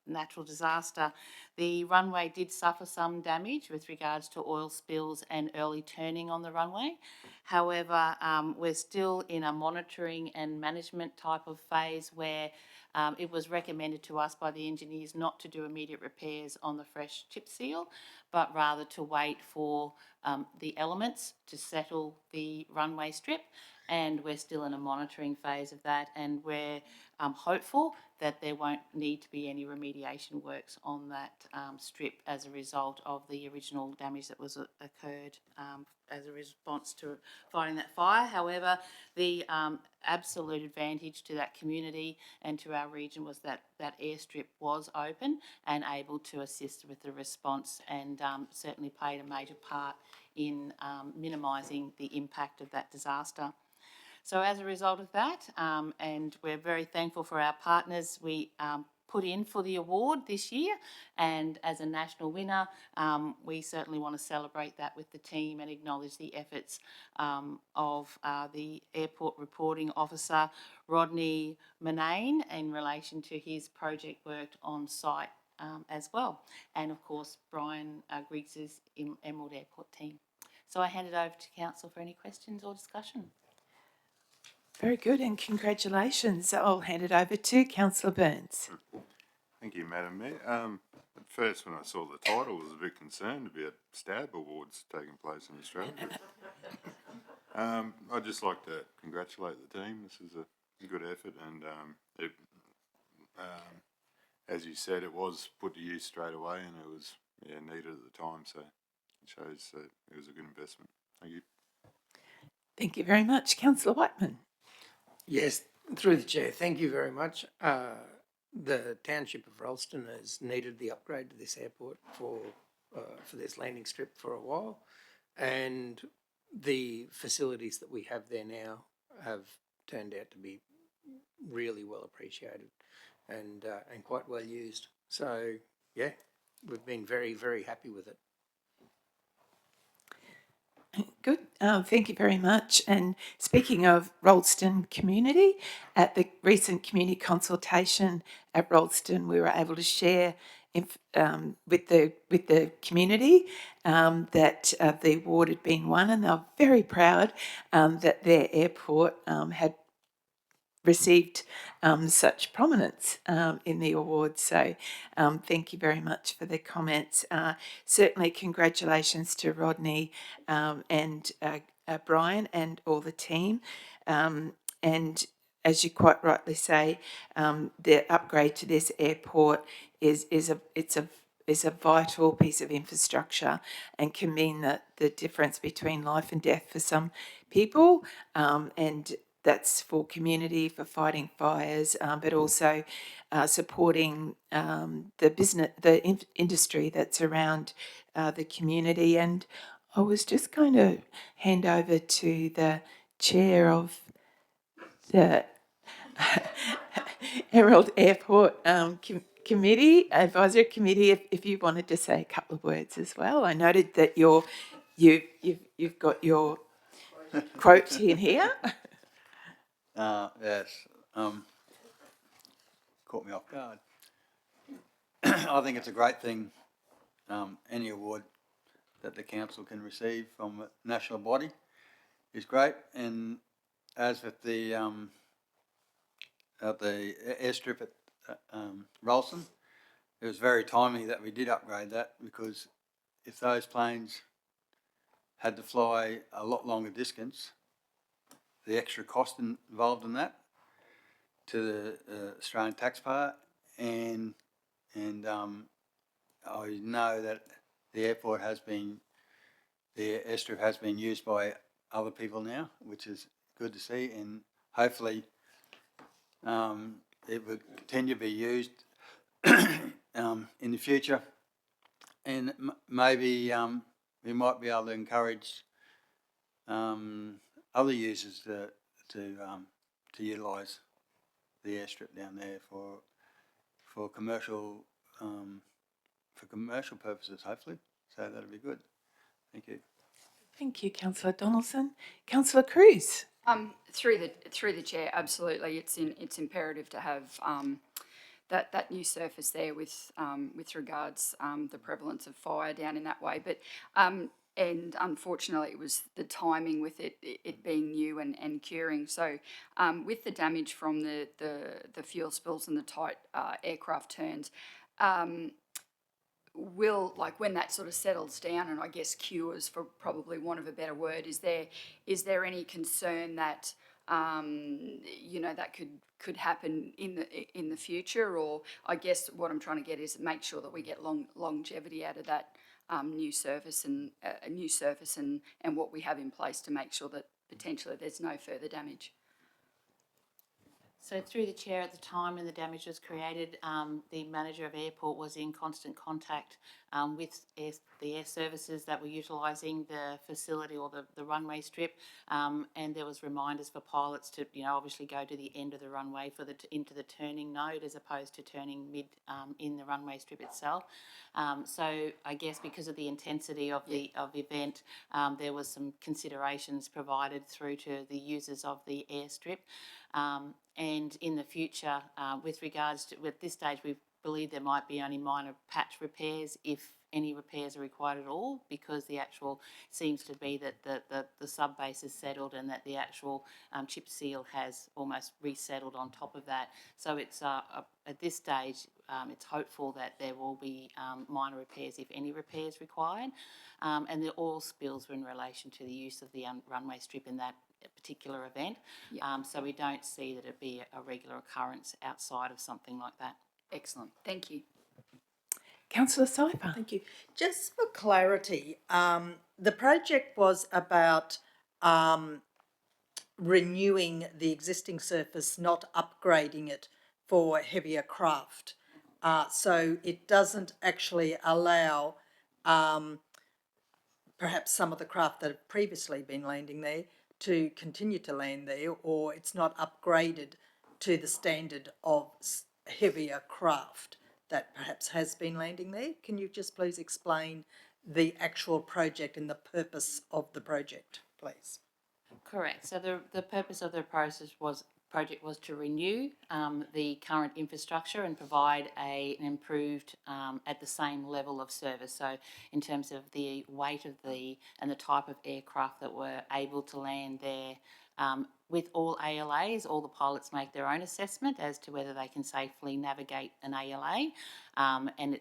natural disaster, the runway did suffer some damage with regards to oil spills and early turning on the runway. However, we're still in a monitoring and management type of phase where it was recommended to us by the engineers not to do immediate repairs on the fresh chip seal, but rather to wait for the elements to settle the runway strip, and we're still in a monitoring phase of that, and we're hopeful that there won't need to be any remediation works on that strip as a result of the original damage that was occurred as a response to fighting that fire. However, the absolute advantage to that community and to our region was that that airstrip was open and able to assist with the response, and certainly played a major part in minimising the impact of that disaster. So as a result of that, and we're very thankful for our partners, we put in for the award this year, and as a national winner, we certainly want to celebrate that with the team and acknowledge the efforts of the Airport Reporting Officer, Rodney Manane, in relation to his project work on site as well, and of course Brian Griggs' Emerald Airport team. So I hand it over to Council for any questions or discussion. Very good, and congratulations. I'll hand it over to Councillor Burns. Thank you, Madam Mayor. At first, when I saw the title, I was a bit concerned about stab awards taking place in Australia. I'd just like to congratulate the team. This is a good effort, and as you said, it was put to use straight away, and it was needed at the time. So it shows that it was a good investment. Thank you. Thank you very much. Councillor Whiteman. Yes, through the chair, thank you very much. The township of Ralston has needed the upgrade to this airport for this landing strip for a while, and the facilities that we have there now have turned out to be really well appreciated and quite well used. So yeah, we've been very, very happy with it. Good. Thank you very much. And speaking of Rolleston community, at the recent community consultation at Rolleston, we were able to share with the community that the award had been won, and they were very proud that their airport had received such prominence in the awards. So thank you very much for the comments. Certainly congratulations to Rodney and Brian and all the team. And as you quite rightly say, the upgrade to this airport is a vital piece of infrastructure and can mean the difference between life and death for some people, and that's for community, for fighting fires, but also supporting the business, the industry that's around the community. And I was just going to hand over to the chair of the Emerald Airport Committee, Advisory Committee, if you wanted to say a couple of words as well. I noted that you've got your quote in here. Yes, caught me off guard. I think it's a great thing, any award that the council can receive from a national body is great. And as with the airstrip at Ralston, it was very timely that we did upgrade that, because if those planes had to fly a lot longer distance, the extra cost involved in that to the Australian taxpayer, and I know that the airstrip has been used by other people now, which is good to see, and hopefully it will continue to be used in the future, and maybe we might be able to encourage other users to utilise the airstrip down there for commercial purposes, hopefully. So that'll be good. Thank you. Thank you, Councillor Donaldson. Councillor Cruz. Through the chair, absolutely. It's imperative to have that new surface there with regards the prevalence of fire down in that way. But and unfortunately, it was the timing with it being new and curing. So with the damage from the fuel spills and the tight aircraft turns, will, like, when that sort of settles down and I guess cures, for probably want of a better word, is there any concern that that could happen in the future? Or I guess what I'm trying to get is make sure that we get longevity out of that new service and what we have in place to make sure that potentially there's no further damage. So through the chair, at the time when the damage was created, the manager of airport was in constant contact with the air services that were utilising the facility or the runway strip, and there was reminders for pilots to, obviously go to the end of the runway into the turning node as opposed to turning mid in the runway strip itself. So I guess because of the intensity of the event, there was some considerations provided through to the users of the airstrip. And in the future, with regards to, at this stage, we believe there might be only minor patch repairs, if any repairs are required at all, because the actual seems to be that the sub base is settled and that the actual chip seal has almost resettled on top of that. So it's at this stage, it's hopeful that there will be minor repairs, if any repairs required. And the oil spills were in relation to the use of the runway strip in that particular event. So we don't see that it'd be a regular occurrence outside of something like that. Excellent. Thank you. Councillor Sypher. Thank you. Just for clarity, the project was about renewing the existing surface, not upgrading it for heavier craft. So it doesn't actually allow perhaps some of the craft that have previously been landing there to continue to land there, or it's not upgraded to the standard of heavier craft that perhaps has been landing there. Can you just please explain the actual project and the purpose of the project, please? Correct. So the purpose of the project was to renew the current infrastructure and provide an improved at the same level of service. So in terms of the weight of and the type of aircraft that were able to land there, with all ALAs, all the pilots make their own assessment as to whether they can safely navigate an ALA, and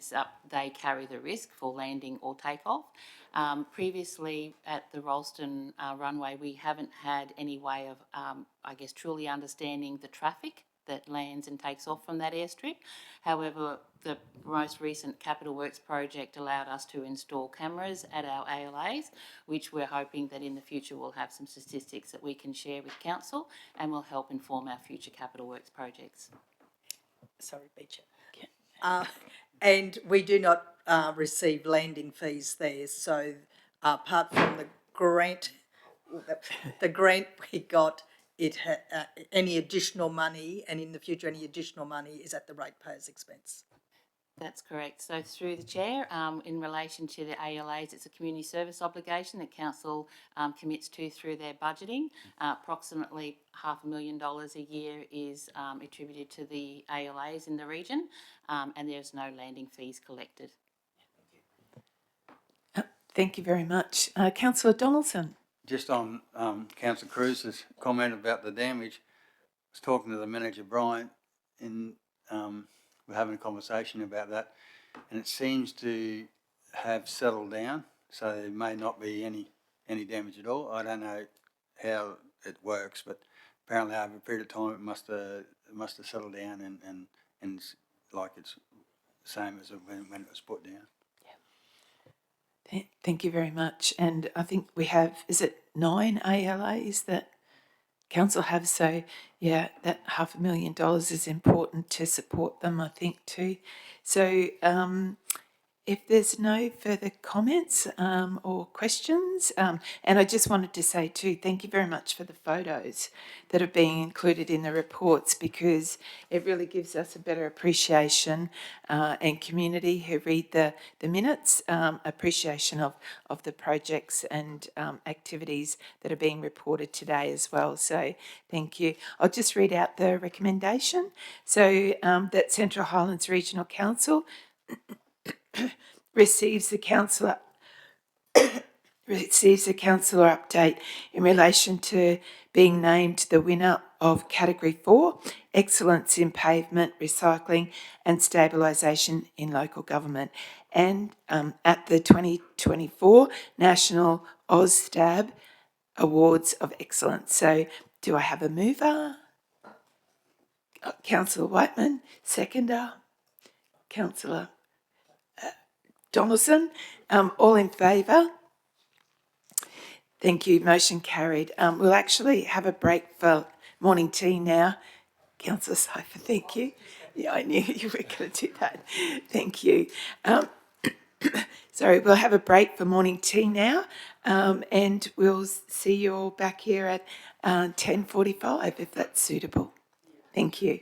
they carry the risk for landing or takeoff. Previously at the Rolleston runway, we haven't had any way of, truly understanding the traffic that lands and takes off from that airstrip. However, the most recent Capital Works project allowed us to install cameras at our ALAs, which we're hoping that in the future we'll have some statistics that we can share with Council and will help inform our future Capital Works projects. Sorry, Beecher. And we do not receive landing fees there. So apart from the grant we got, any additional money, and in the future any additional money is at the ratepayer's expense. That's correct. So through the chair, in relation to the ALAs, it's a community service obligation that council commits to through their budgeting. Approximately $500,000 a year is attributed to the ALAs in the region, and there's no landing fees collected. Thank you very much. Councillor Donaldson. Just on Councillor Cruz's comment about the damage, I was talking to the manager, Brian, and we're having a conversation about that, and it seems to have settled down, so there may not be any damage at all. I don't know how it works, but apparently over a period of time it must have settled down and it's like it's the same as when it was put down. Thank you very much. And I think we have, is it 9 ALAs that council have? So yeah, that $500,000 is important to support them, I think, too. So if there's no further comments or questions, and I just wanted to say too, thank you very much for the photos that are being included in the reports, because it really gives us a better appreciation and community who read the minutes, appreciation of the projects and activities that are being reported today as well. So thank you. I'll just read out the recommendation. So that Central Highlands Regional Council receives the council receives a councillor update in relation to being named the winner of Category 4, Excellence in Pavement, Recycling and Stabilisation in Local Government, and at the 2024 National AusStab Awards of Excellence. So do I have a mover? Councillor Whiteman, seconder. Councillor Donaldson, all in favour? Thank you, motion carried. We'll actually have a break for morning tea now. Councillor Cypher, thank you. Yeah, I knew you were going to do that. Thank you. Sorry, we'll have a break for morning tea now, and we'll see you all back here at 10:45 if that's suitable. Thank you.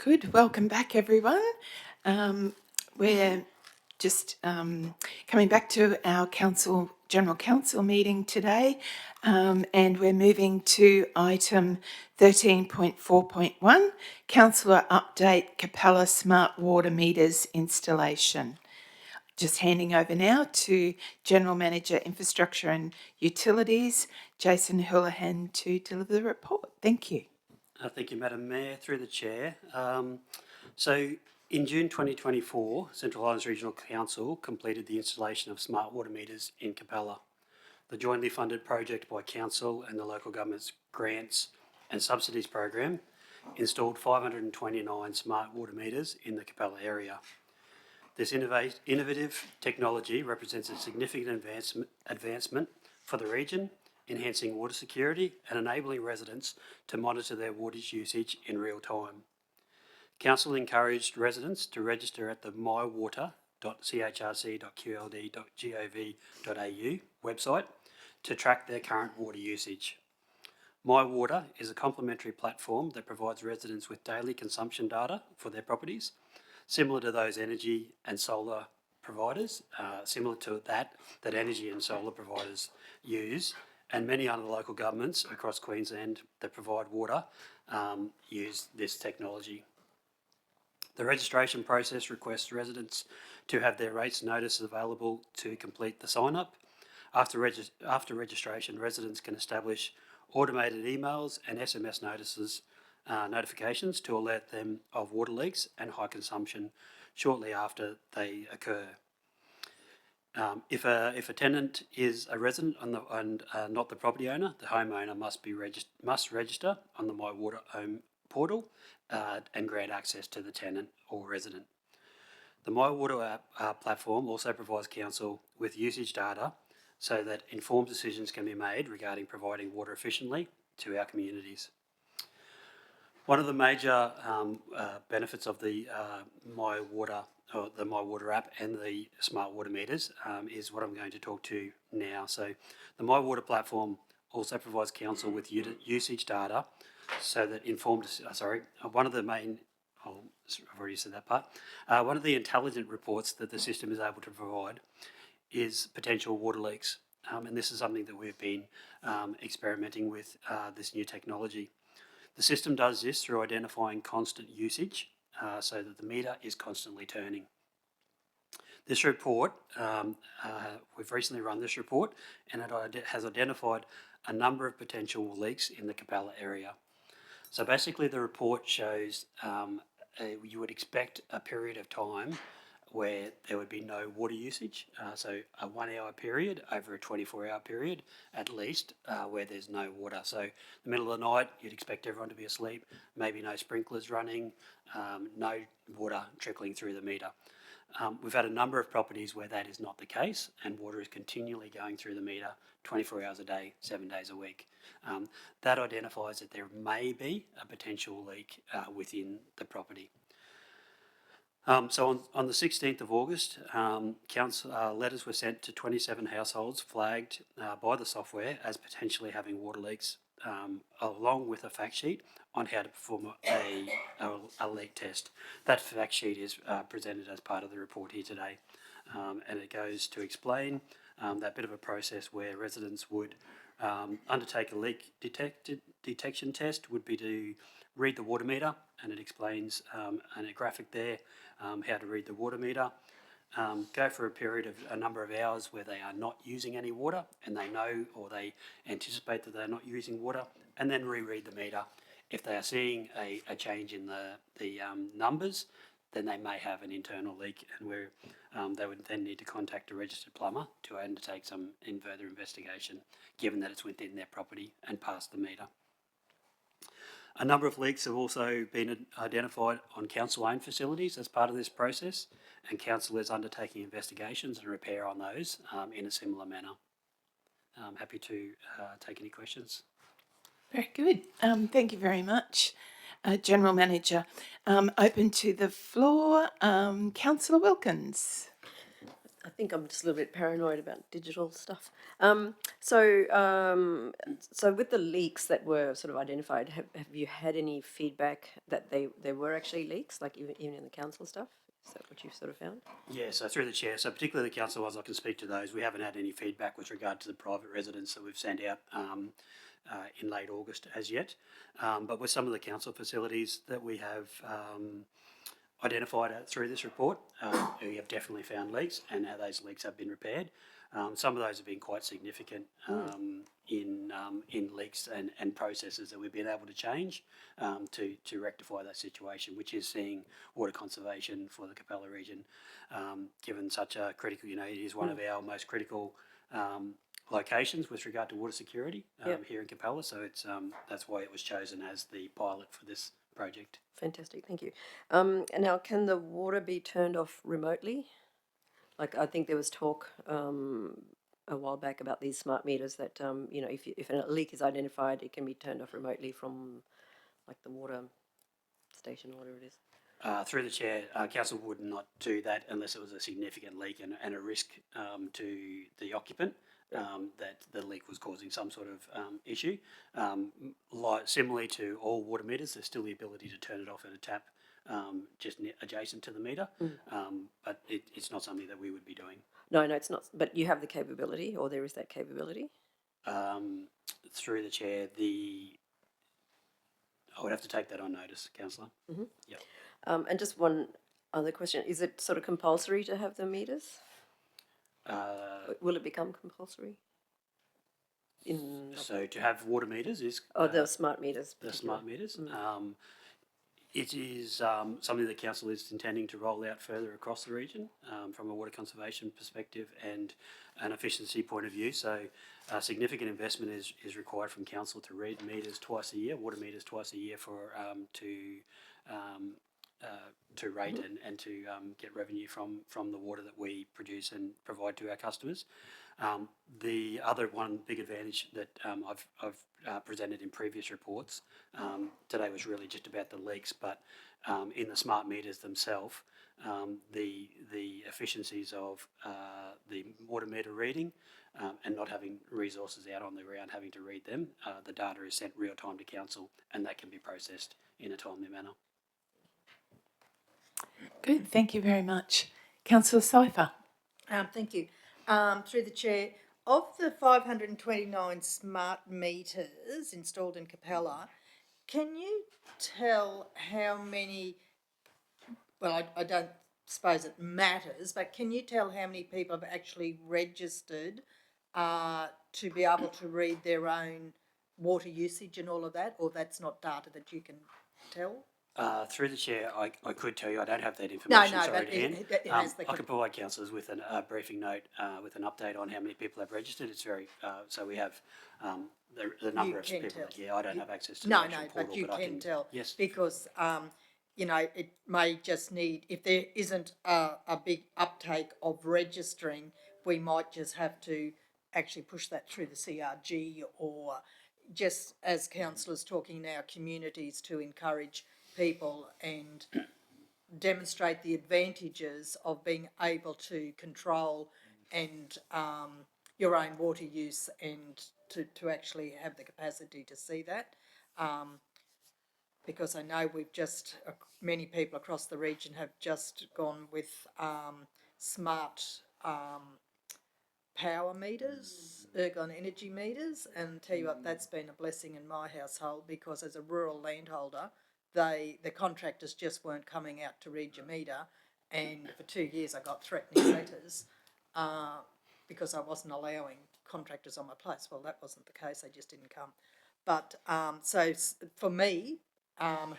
Good. Welcome back, everyone. We're just coming back to our General Council meeting today, and we're moving to item 13.4.1, Councillor Update Capella Smart Water Meters Installation. Just handing over now to General Manager Infrastructure and Utilities, Jason Houlihan, to deliver the report. Thank you. Thank you, Madam Mayor. Through the Chair. So in June 2024, Central Highlands Regional Council completed the installation of smart water meters in Capella. The jointly funded project by Council and the local government's grants and subsidies program installed 529 smart water meters in the Capella area. This innovative technology represents a significant advancement for the region, enhancing water security and enabling residents to monitor their water usage in real time. Council encouraged residents to register at the mywater.chrc.qld.gov.au website to track their current water usage. My Water is a complementary platform that provides residents with daily consumption data for their properties, similar to those energy and solar providers, similar to that energy and solar providers use, and many other local governments across Queensland that provide water use this technology. The registration process requests residents to have their rates notice available to complete the sign-up. After registration, residents can establish automated emails and SMS notifications to alert them of water leaks and high consumption shortly after they occur. If a tenant is a resident and not the property owner, the homeowner must register on the My Water Home portal and grant access to the tenant or resident. The My Water app platform also provides council with usage data so that informed decisions can be made regarding providing water efficiently to our communities. One of the major benefits of the My Water app and the smart water meters is what I'm going to talk to now. So the My Water platform also provides council with usage data so that one of the main, I've already said that part, one of the intelligent reports that the system is able to provide is potential water leaks. And this is something that we've been experimenting with this new technology. The system does this through identifying constant usage so that the meter is constantly turning. This report, we've recently run this report, and it has identified a number of potential leaks in the Capella area. So basically the report shows you would expect a period of time where there would be no water usage, so a 1 hour period over a 24-hour period at least where there's no water. So the middle of the night you'd expect everyone to be asleep, maybe no sprinklers running, no water trickling through the meter. We've had a number of properties where that is not the case and water is continually going through the meter 24 hours a day, 7 days a week. That identifies that there may be a potential leak within the property. So on the 16th of August, council letters were sent to 27 households flagged by the software as potentially having water leaks, along with a fact sheet on how to perform a leak test. That fact sheet is presented as part of the report here today, and it goes to explain that bit of a process where residents would undertake a leak detection test would be to read the water meter, and it explains in a graphic there how to read the water meter, go for a period of a number of hours where they are not using any water and they know or they anticipate that they're not using water, and then reread the meter. If they are seeing a change in the numbers, then they may have an internal leak, and where they would then need to contact a registered plumber to undertake some further investigation, given that it's within their property and past the meter. A number of leaks have also been identified on council-owned facilities as part of this process, and council is undertaking investigations and repair on those in a similar manner. I'm happy to take any questions. Very good. Thank you very much, General Manager. Open to the floor. Councillor Wilkins. I think I'm just a little bit paranoid about digital stuff. So with the leaks that were sort of identified, have you had any feedback that they were actually leaks, like even in the council stuff? Is that what you've sort of found? Yeah, so through the chair, so particularly the council ones, I can speak to those. We haven't had any feedback with regard to the private residents that we've sent out in late August as yet. But with some of the council facilities that we have identified through this report, we have definitely found leaks and how those leaks have been repaired. Some of those have been quite significant in leaks and processes that we've been able to change to rectify that situation, which is seeing water conservation for the Capella region, given such a critical, it is one of our most critical locations with regard to water security here in Capella. So it's that's why it was chosen as the pilot for this project. Fantastic, thank you. And now, can the water be turned off remotely? Like, I think there was talk a while back about these smart meters that, if a leak is identified, it can be turned off remotely from, like, the water station or whatever it is. Through the chair, council would not do that unless it was a significant leak and a risk to the occupant that the leak was causing some sort of issue. Similarly to all water meters, there's still the ability to turn it off at a tap just adjacent to the meter, but it's not something that we would be doing. No, it's not. But you have the capability, or there is that capability? Through the chair, I would have to take that on notice, councillor. Mm-hmm. Yep. And just one other question. Is it sort of compulsory to have the meters? Will it become compulsory? So to have water meters is... the smart meters. The smart meters. It is something the council is intending to roll out further across the region from a water conservation perspective and an efficiency point of view. So significant investment is required from council to read meters twice a year, water meters twice a year for to rate and to get revenue from the water that we produce and provide to our customers. The other one big advantage that I've presented in previous reports today was really just about the leaks, but in the smart meters themselves, the efficiencies of the water meter reading and not having resources out on the ground having to read them, the data is sent real time to council and that can be processed in a timely manner. Good, thank you very much. Councillor Cypher. Thank you. Through the chair, of the 529 smart meters installed in Capella, can you tell how many, well, I don't suppose it matters, but can you tell how many people have actually registered to be able to read their own water usage and all of that, or that's not data that you can tell? Through the chair, I could tell you I don't have that information. No, sorry but to hand. it has the... I can provide councillors with a briefing note with an update on how many people have registered. It's very so we have the number of people. I don't have access to the actual portal, but you can tell. Yes, because it may just need, if there isn't a big uptake of registering, we might just have to actually push that through the CRG, or just as councillors talking in our communities to encourage people and demonstrate the advantages of being able to control and your own water use and to actually have the capacity to see that. Because I know we've just, many people across the region have just gone with smart power meters, ergon energy meters, and tell you what, that's been a blessing in my household, because as a rural landholder, the contractors just weren't coming out to read your meter, and for 2 years I got threatening letters because I wasn't allowing contractors on my place. Well, that wasn't the case, they just didn't come. But so for me,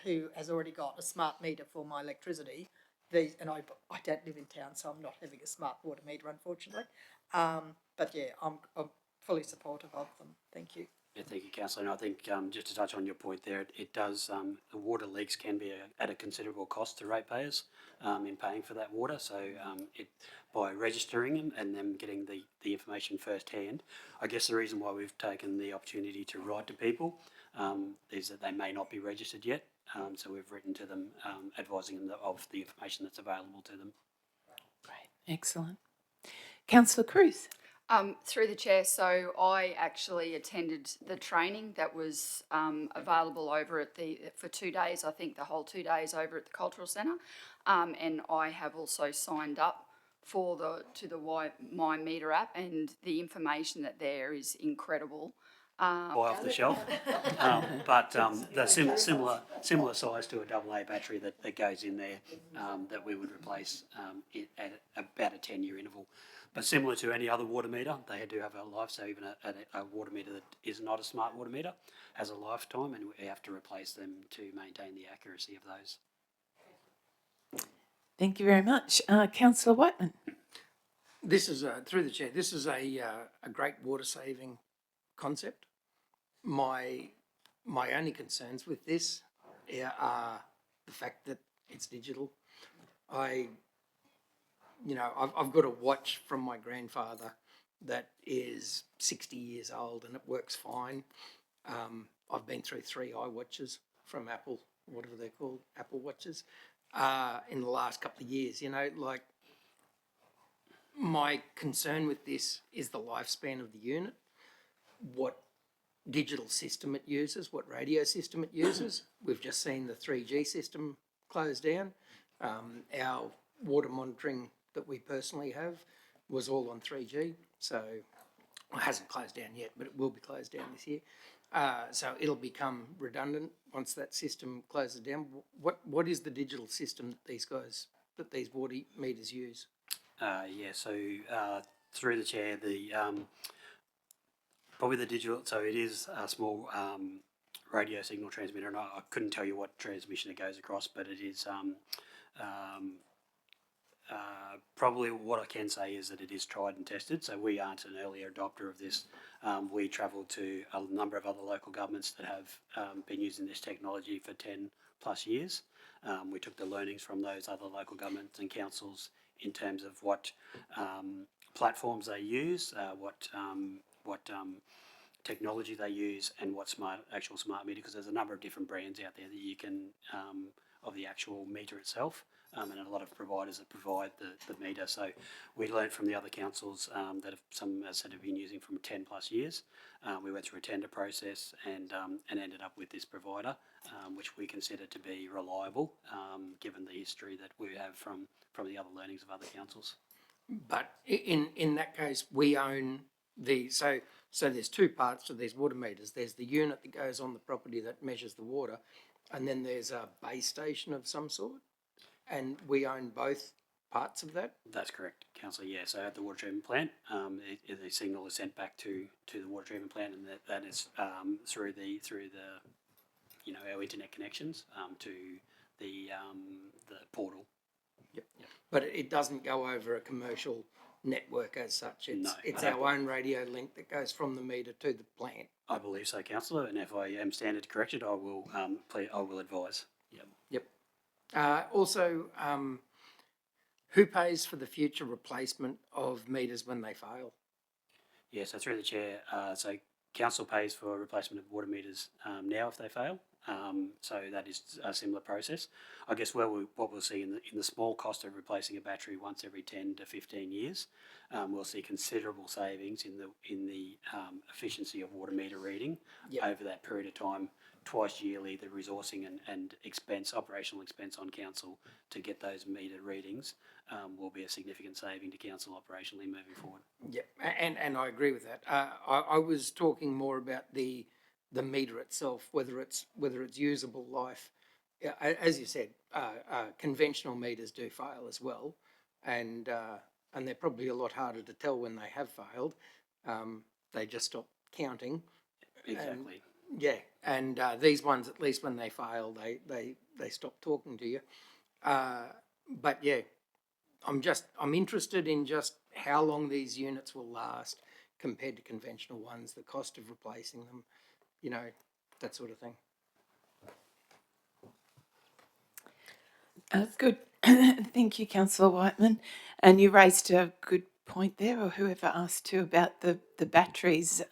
who has already got a smart meter for my electricity, and I don't live in town, so I'm not having a smart water meter, unfortunately. But yeah, I'm fully supportive of them. Thank you. Yeah, thank you, councillor. And I think just to touch on your point there, it does, the water leaks can be at a considerable cost to ratepayers in paying for that water. So by registering them and them getting the information firsthand, I guess the reason why we've taken the opportunity to write to people is that they may not be registered yet. So we've written to them advising them of the information that's available to them. Great, excellent. Councillor Cruz. Through the chair, so I actually attended the training that was available over at for 2 days, I think the whole 2 days over at the Cultural Centre, and I have also signed up to the My Meter app, and the information that there is incredible. Buy off the shelf, but they're similar size to a AA battery that goes in there, that we would replace at about a 10-year interval. But similar to any other water meter, they do have a life. So even a water meter that is not a smart water meter has a lifetime, and we have to replace them to maintain the accuracy of those. Thank you very much. Councillor Whiteman. This is, through the chair, this is a great water saving concept. My only concerns with this are the fact that it's digital. I've got a watch from my grandfather that is 60 years old and it works fine. I've been through 3 iWatches from Apple, whatever they're called, Apple Watches, in the last couple of years. My concern with this is the lifespan of the unit, what digital system it uses, what radio system it uses. We've just seen the 3G system close down. Our water monitoring that we personally have was all on 3G, so it hasn't closed down yet, but it will be closed down this year. So it'll become redundant once that system closes down. What is the digital system that these water meters use? Through the chair, probably the digital, so it is a small radio signal transmitter, and I couldn't tell you what transmission it goes across, but it is probably what I can say is that it is tried and tested. So we aren't an early adopter of this. We travelled to a number of other local governments that have been using this technology for 10 plus years. We took the learnings from those other local governments and councils in terms of what platforms they use, what technology they use, and what actual smart meter, because there's a number of different brands out there that you can of the actual meter itself, and a lot of providers that provide the meter. So we learned from the other councils that some, as I said, have been using from 10 plus years. We went through a tender process and ended up with this provider, which we consider to be reliable, given the history that we have from the other learnings of other councils. But in that case, we own so there's 2 parts to these water meters. There's the unit that goes on the property that measures the water, and then there's a base station of some sort, and we own both parts of that. That's correct, Councillor. Yeah, so at the water treatment plant, the signal is sent back to the water treatment plant, and that is through the our internet connections to the portal. Yep. But it doesn't go over a commercial network as such. It's our own radio link that goes from the meter to the plant. I believe so, Councillor, and if I am standard corrected, I will advise. Yep. Also, who pays for the future replacement of meters when they fail? Yeah, so through the chair, so council pays for replacement of water meters now if they fail. So that is a similar process. I guess what we'll see in the small cost of replacing a battery once every 10 to 15 years, we'll see considerable savings in the efficiency of water meter reading over that period of time. Twice yearly, the resourcing and operational expense on council to get those meter readings will be a significant saving to council operationally moving forward. Yep, and I agree with that. I was talking more about the meter itself, whether it's usable life. As you said, conventional meters do fail as well, and they're probably a lot harder to tell when they have failed. They just stop counting. Exactly. And these ones, at least when they fail, they stop talking to you. But yeah, I'm interested in just how long these units will last compared to conventional ones, the cost of replacing them, that sort of thing. Good. Thank you, Councillor Whiteman. And you raised a good point there, or whoever asked too, about the batteries.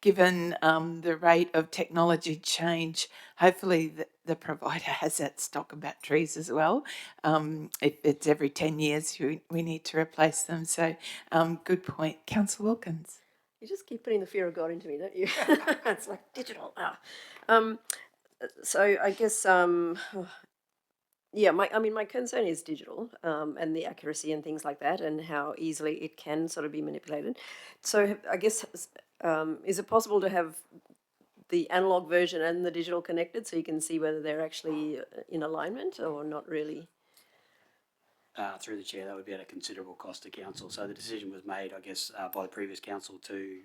Given the rate of technology change, hopefully the provider has that stock of batteries as well. If it's every 10 years, we need to replace them. So good point. Councillor Wilkins. You just keep putting the fear of God into me, don't you? It's like digital. So I guess yeah, my concern is digital, and the accuracy and things like that, and how easily it can sort of be manipulated. So I guess, is it possible to have the analog version and the digital connected, so you can see whether they're actually in alignment or not really? Through the chair, that would be at a considerable cost to council. So the decision was made, I guess, by the previous council to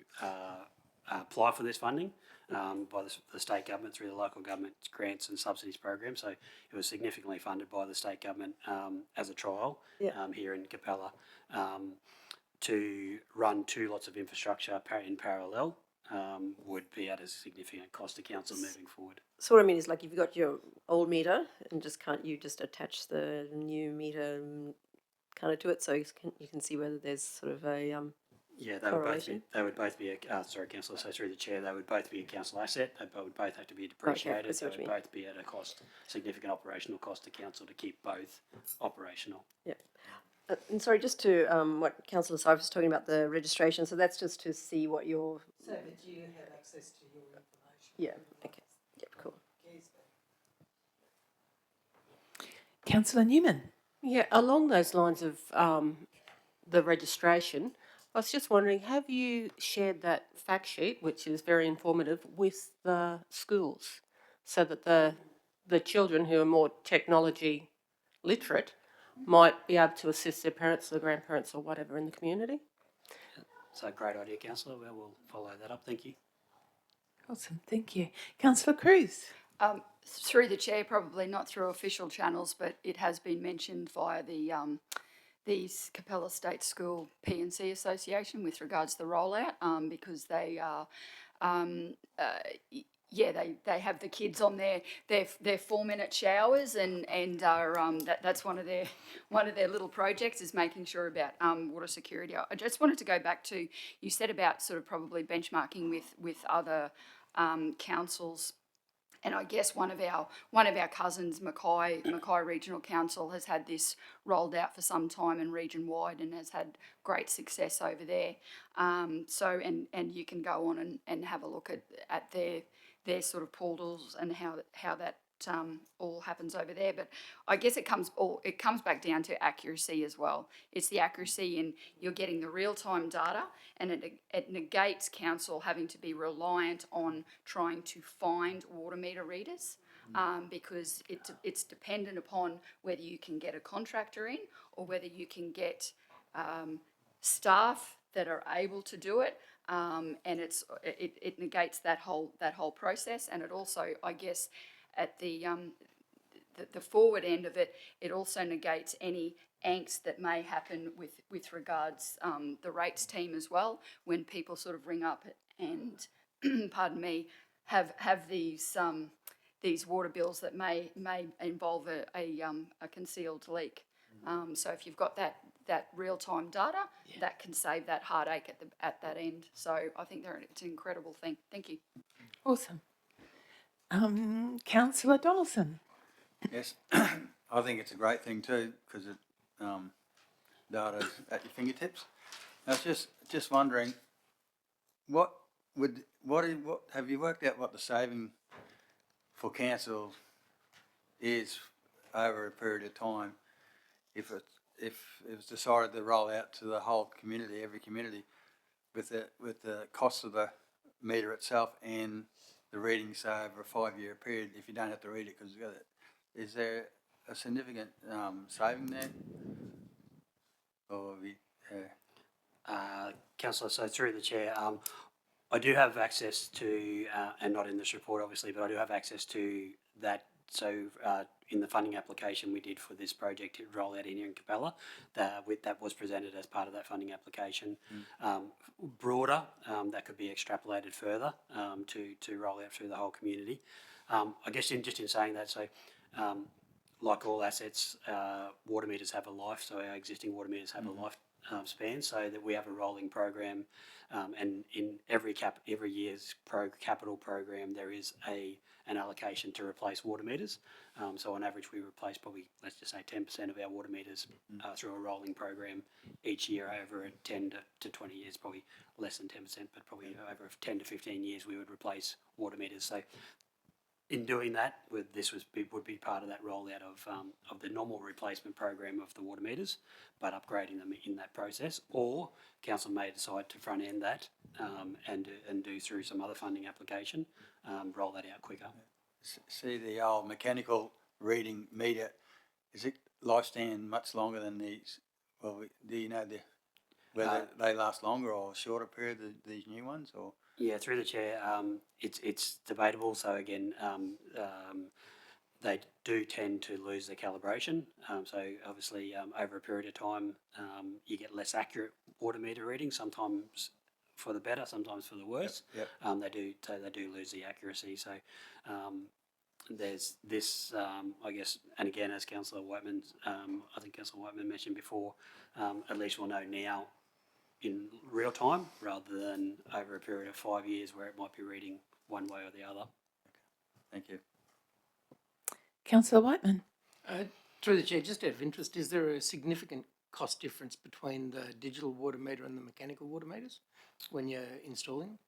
apply for this funding by the state government through the local government grants and subsidies program. So it was significantly funded by the state government as a trial here in Capella to run 2 lots of infrastructure in parallel. Would be at a significant cost to council moving forward. So what I mean is, like, you've got your old meter, and can't you just attach the new meter kind of to it, so you can see whether there's sort of a yeah, correlation? They would both be sorry, councillor. So through the chair, they would both be a council asset. They would both have to be depreciated. Okay, They would both be at a significant operational cost to council to keep both operational. Yeah. And sorry, just to what Councillor Syfe was talking about, the registration, so that's just to see what your... So that you have access to your information. Yeah, okay. Yep, cool. Councillor Newman. Yeah, along those lines of the registration, I was just wondering, have you shared that fact sheet, which is very informative, with the schools so that the children who are more technology literate might be able to assist their parents or grandparents or whatever in the community? So great idea, councillor. Well, we'll follow that up. Thank you. Awesome, thank you. Councillor Cruz. Through the chair, probably not through official channels, but it has been mentioned via the Capella State School P&C Association with regards to the rollout, because they are, they have the kids on their 4-minute showers, and are that's one of their little projects, is making sure about water security. I just wanted to go back to, you said about sort of probably benchmarking with other councils. And I guess one of our cousins, Mackay Regional Council, has had this rolled out for some time and region wide, and has had great success over there. So you can go on and have a look at their sort of portals and how that all happens over there. But I guess it comes back down to accuracy as well. It's the accuracy, and you're getting the real time data, and it negates council having to be reliant on trying to find water meter readers, because it's dependent upon whether you can get a contractor in, or whether you can get staff that are able to do it. And it negates that whole process, and it also, I guess, at the forward end of it, it also negates any angst that may happen with regards the rates team as well, when people sort of ring up and pardon me, have these water bills that may involve a concealed leak. So if you've got that real-time data, that can save that heartache at that end. So I think it's an incredible thing. Thank you. Awesome. Councillor Donaldson. Yes, I think it's a great thing too, because data's at your fingertips. I was just wondering, what have you worked out what the saving for council is over a period of time, if it was decided to roll out to the whole community, every community, with the cost of the meter itself and the reading, say, over a 5-year period, if you don't have to read it because you've got it? Is there a significant saving there? Or Councillor, so through the chair, I do have access to, and not in this report obviously, but I do have access to that. So in the funding application we did for this project to roll out in here in Capella, that was presented as part of that funding application. Broader, that could be extrapolated further to roll out through the whole community. I guess just in saying that, so like all assets, water meters have a life, so our existing water meters have a span, so that we have a rolling program, and in every year's capital program there is an allocation to replace water meters. So on average we replace probably, let's just say 10% of our water meters through a rolling program each year over 10 to 20 years, probably less than 10%, but probably over 10 to 15 years we would replace water meters. So in doing that, would be part of that rollout of the normal replacement program of the water meters, but upgrading them in that process. Or council may decide to front end that and do through some other funding application, roll that out quicker. See the old mechanical reading meter, is it lifespan much longer than these? Well, do you know whether they last longer or shorter period than these new ones, or? Yeah, through the chair, it's debatable. So again, they do tend to lose their calibration. So obviously, over a period of time, you get less accurate water meter readings. Sometimes for the better, sometimes for the worse. Yep. They do lose the accuracy. So there's this, I guess, and again, as Councillor Whiteman, I think Councillor Whiteman mentioned before, at least we'll know now in real time rather than over a period of 5 years where it might be reading one way or the other. Thank you. Councillor Whiteman. Through the chair, just out of interest, is there a significant cost difference between the digital water meter and the mechanical water meters when you're installing them?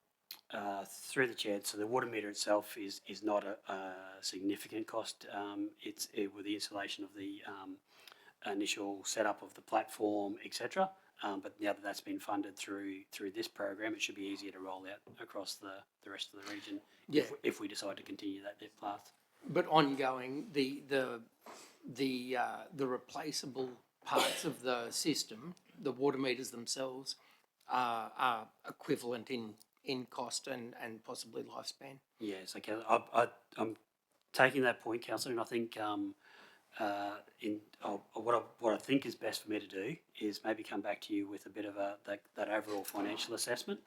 Through the chair, so the water meter itself is not a significant cost. It's with the installation of the initial setup of the platform, etc. But now that that's been funded through this program, it should be easier to roll out across the rest of the region. Yeah. If we decide to continue that path. But ongoing, the replaceable parts of the system, the water meters themselves, are equivalent in cost and possibly lifespan. Yes, okay. I'm taking that point, Councillor, and I think what I think is best for me to do is maybe come back to you with a bit of that overall financial assessment.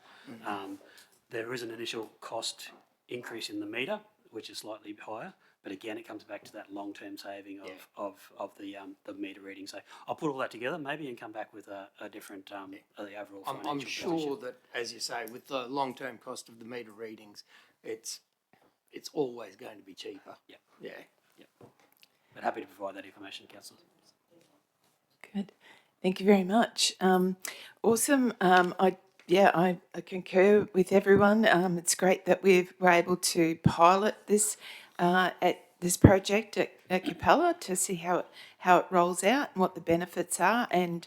There is an initial cost increase in the meter, which is slightly higher, but again, it comes back to that long-term saving of the meter reading. So I'll put all that together maybe and come back with a different the overall financial I'm sure position. that, as you say, with the long-term cost of the meter readings, it's always going to be cheaper. Yeah. Yeah. Yeah. But happy to provide that information, Councillor. Good. Thank you very much. Awesome. I concur with everyone. It's great that we're able to pilot this at this project at Capella to see how it rolls out and what the benefits are, and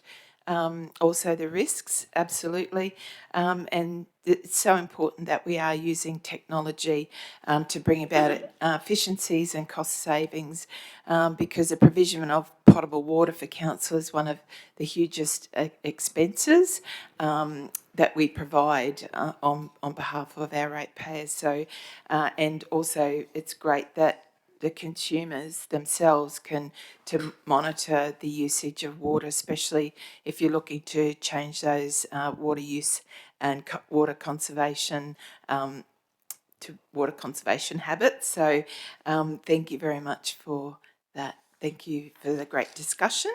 also the risks. Absolutely, and it's so important that we are using technology to bring about efficiencies and cost savings, because the provision of potable water for council is one of the hugest expenses that we provide on behalf of our ratepayers. So, and also it's great that the consumers themselves can to monitor the usage of water, especially if you're looking to change those water use and water conservation to water conservation habits. So thank you very much for that. Thank you for the great discussion.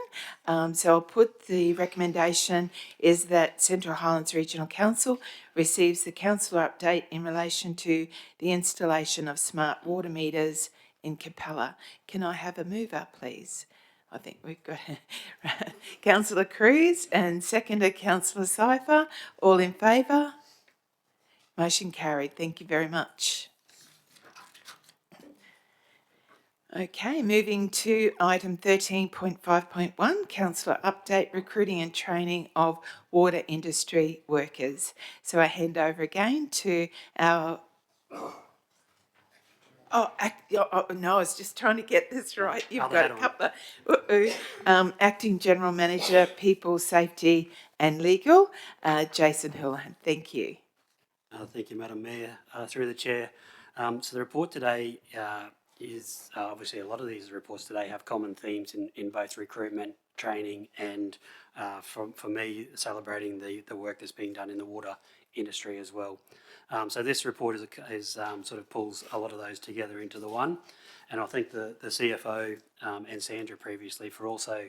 So I'll put the recommendation is that Central Highlands Regional Council receives the councillor update in relation to the installation of smart water meters in Capella. Can I have a mover, please? I think we've got Councillor Cruz and seconder Councillor Cypher. All in favour? Motion carried. Thank you very much. Okay, moving to item 13.5.1, councillor update, recruiting and training of water industry workers. So I hand over again to our... no, I was just trying to get this right. You've got a couple of... Acting General Manager, People, Safety and Legal, Jason Houlihan. Thank you. Thank you, Madam Mayor. Through the chair. So the report today is obviously a lot of these reports today have common themes in both recruitment, training, and for me, celebrating the work that's being done in the water industry as well. So this report is sort of pulls a lot of those together into the one. And I thank the CFO and Sandra previously for also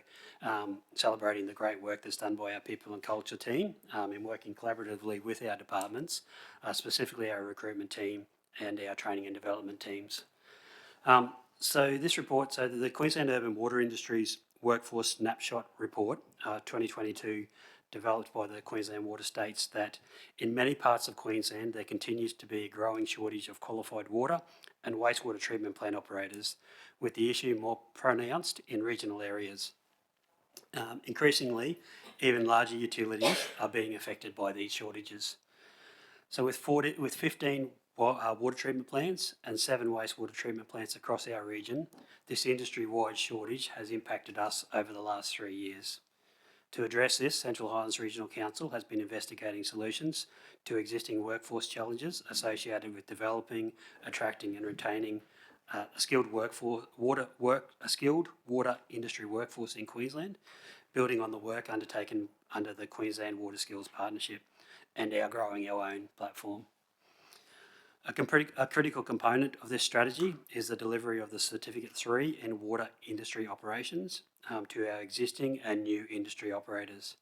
celebrating the great work that's done by our people and culture team in working collaboratively with our departments, specifically our recruitment team and our training and development teams. So this report, so the Queensland Urban Water Industries Workforce Snapshot Report 2022, developed by the Queensland Water, states that in many parts of Queensland there continues to be a growing shortage of qualified water and wastewater treatment plant operators, with the issue more pronounced in regional areas. Increasingly, even larger utilities are being affected by these shortages. So with 15 water treatment plants and 7 wastewater treatment plants across our region, this industry-wide shortage has impacted us over the last 3 years. To address this, Central Highlands Regional Council has been investigating solutions to existing workforce challenges associated with developing, attracting and retaining a skilled water industry workforce in Queensland, building on the work undertaken under the Queensland Water Skills Partnership and our growing our own platform. A critical component of this strategy is the delivery of the Certificate 3 in water industry operations to our existing and new industry operators.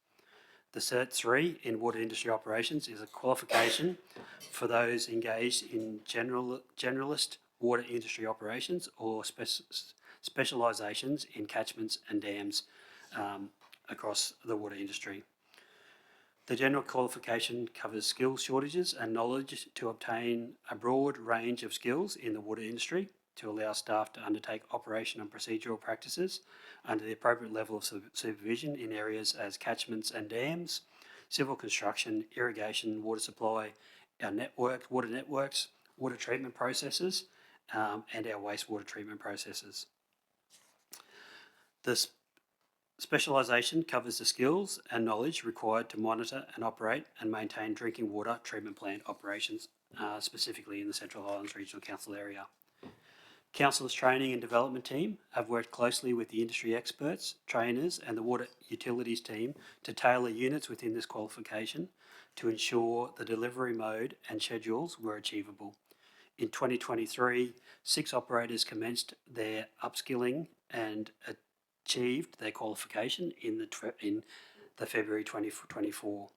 The Cert 3 in water industry operations is a qualification for those engaged in generalist water industry operations or specialisations in catchments and dams across the water industry. The general qualification covers skills shortages and knowledge to obtain a broad range of skills in the water industry to allow staff to undertake operation and procedural practices under the appropriate level of supervision in areas as catchments and dams, civil construction, irrigation, water supply, our water networks, water treatment processes, and our wastewater treatment processes. This specialisation covers the skills and knowledge required to monitor and operate and maintain drinking water treatment plant operations, specifically in the Central Highlands Regional Council area. Council's training and development team have worked closely with the industry experts, trainers and the water utilities team to tailor units within this qualification to ensure the delivery mode and schedules were achievable. In 2023, 6 operators commenced their upskilling and achieved their qualification in the February 2024.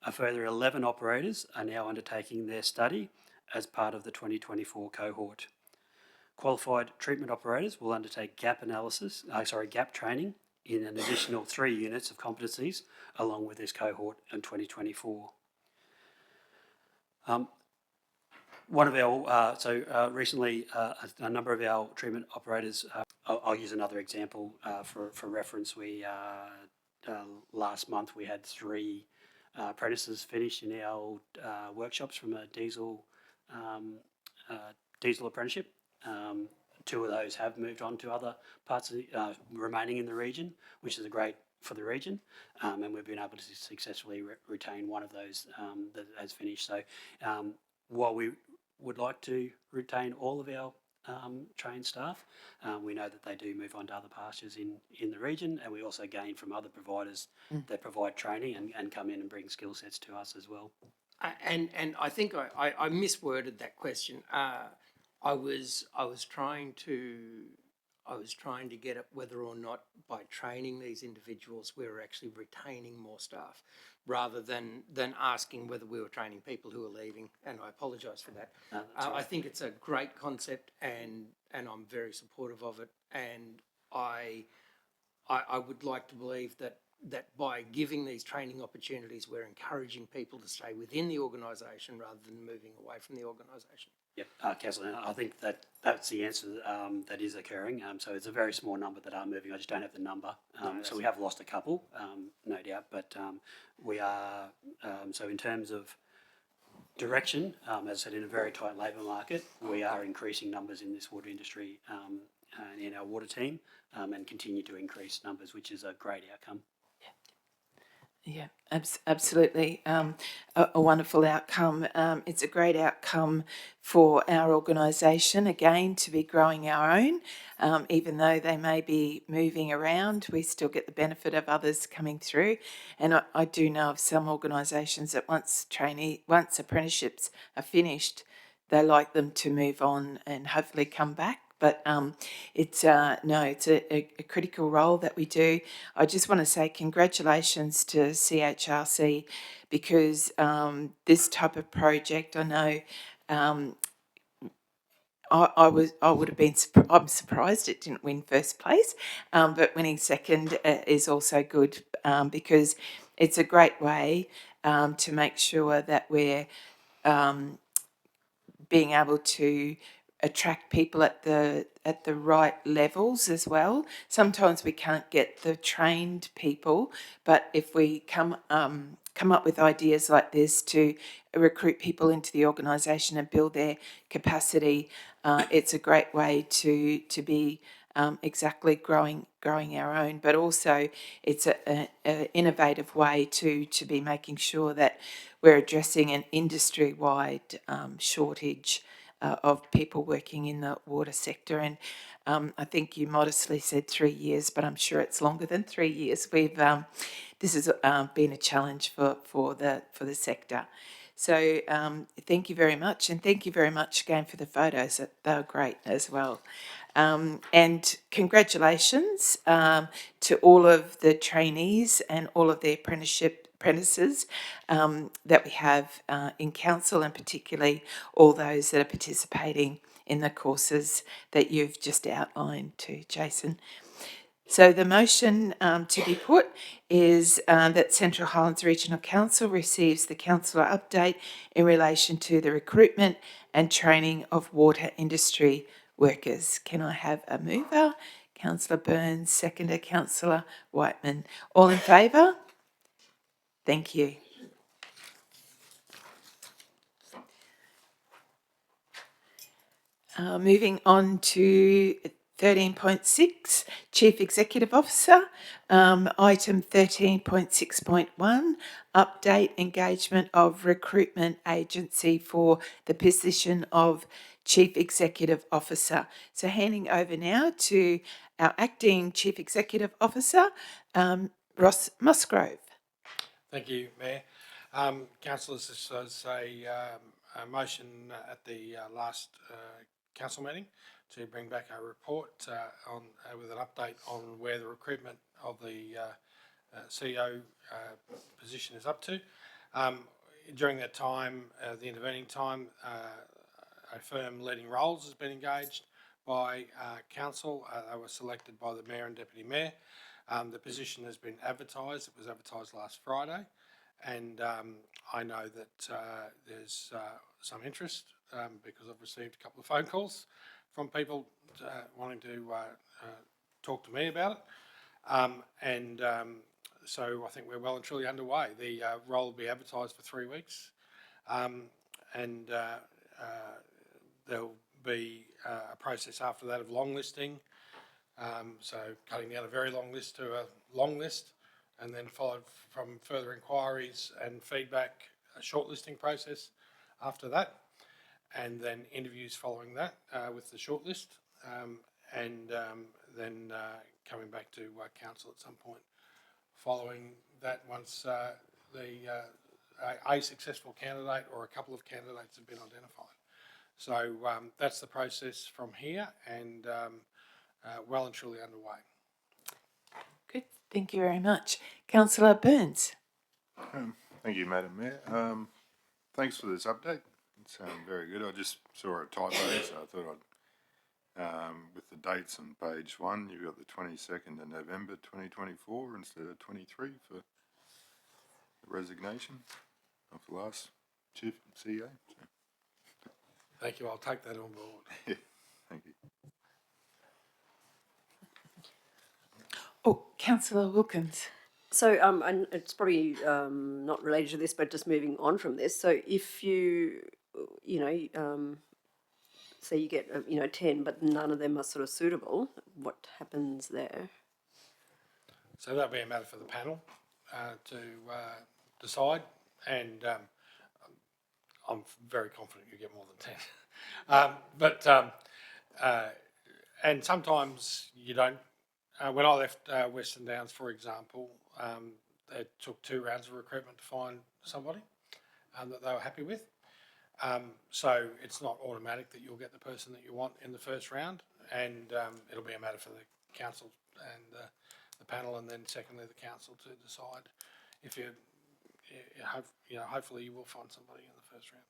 A further 11 operators are now undertaking their study as part of the 2024 cohort. Qualified treatment operators will undertake gap training in an additional 3 units of competencies along with this cohort in 2024. Recently, a number of our treatment operators, I'll use another example for reference. Last month we had 3 apprentices finished in our workshops from a diesel apprenticeship. 2 of those have moved on to other parts of remaining in the region, which is great for the region, and we've been able to successfully retain one of those that has finished. So while we would like to retain all of our trained staff, we know that they do move on to other pastures in the region, and we also gain from other providers that provide training and come in and bring skill sets to us as well. And I think I misworded that question. I was trying to get at whether or not by training these individuals we were actually retaining more staff, rather than asking whether we were training people who are leaving. And I apologise for that. I think it's a great concept, and I'm very supportive of it. And I would like to believe that by giving these training opportunities, we're encouraging people to stay within the organisation rather than moving away from the organisation. Yep, Councillor, I think that's the answer that is occurring. So it's a very small number that are moving. I just don't have the number. So we have lost a couple, no doubt, but we are, so in terms of direction, as I said, in a very tight labour market, we are increasing numbers in this water industry and in our water team, and continue to increase numbers, which is a great outcome. Yeah, absolutely. A wonderful outcome. It's a great outcome for our organisation, again, to be growing our own. Even though they may be moving around, we still get the benefit of others coming through. And I do know of some organisations that once apprenticeships are finished, they like them to move on and hopefully come back. But it's a critical role that we do. I just want to say congratulations to CHRC because this type of project, I know I would have been I'm surprised it didn't win first place, but winning second is also good because it's a great way to make sure that we're being able to attract people at the right levels as well. Sometimes we can't get the trained people, but if we come up with ideas like this to recruit people into the organisation and build their capacity, it's a great way to be exactly growing our own, but also it's an innovative way to be making sure that we're addressing an industry-wide shortage of people working in the water sector. And I think you modestly said 3 years, but I'm sure it's longer than 3 years. This has been a challenge for the sector. So thank you very much, and thank you very much again for the photos. They were great as well. And congratulations to all of the trainees and all of the apprentices that we have in council, and particularly all those that are participating in the courses that you've just outlined to Jason. So the motion to be put is that Central Highlands Regional Council receives the councillor update in relation to the recruitment and training of water industry workers. Can I have a mover? Councillor Burns, seconder, Councillor Whiteman. All in favour? Thank you. Moving on to 13.6, Chief Executive Officer. Item 13.6.1, update engagement of recruitment agency for the position of Chief Executive Officer. So handing over now to our Acting Chief Executive Officer, Ross Musgrove. Thank you, Mayor. Councillors, this was a motion at the last council meeting to bring back a report with an update on where the recruitment of the CEO position is up to. During that time, the intervening time, a firm leading roles has been engaged by council. They were selected by the Mayor and Deputy Mayor. The position has been advertised. It was advertised last Friday, and I know that there's some interest because I've received a couple of phone calls from people wanting to talk to me about it. So I think we're well and truly underway. The role will be advertised for 3 weeks, and there'll be a process after that of long listing. So cutting down a very long list to a long list, and then followed from further inquiries and feedback, a shortlisting process after that, and then interviews following that with the shortlist, and then coming back to council at some point following that, once a successful candidate or a couple of candidates have been identified. So that's the process from here, and well and truly underway. Good, thank you very much. Councillor Burns. Thank you, Madam Mayor. Thanks for this update. It's very good. I just saw a typo, so I thought I'd, with the dates on page 1, you've got the 22nd of November 2024 instead of 23 for the resignation of the last Chief CEO. So. Thank you. I'll take that on board. Yeah, thank you. Oh, Councillor Wilkins. So, and it's probably not related to this, but just moving on from this. So, if you say you get 10, but none of them are sort of suitable, what happens there? So that'll be a matter for the panel. to decide, and I'm very confident you get more than 10. And sometimes you don't. When I left Western Downs, for example, it took 2 rounds of recruitment to find somebody that they were happy with. So it's not automatic that you'll get the person that you want in the first round, and it'll be a matter for the council and the panel, and then secondly the council to decide if hopefully you will find somebody in the first round.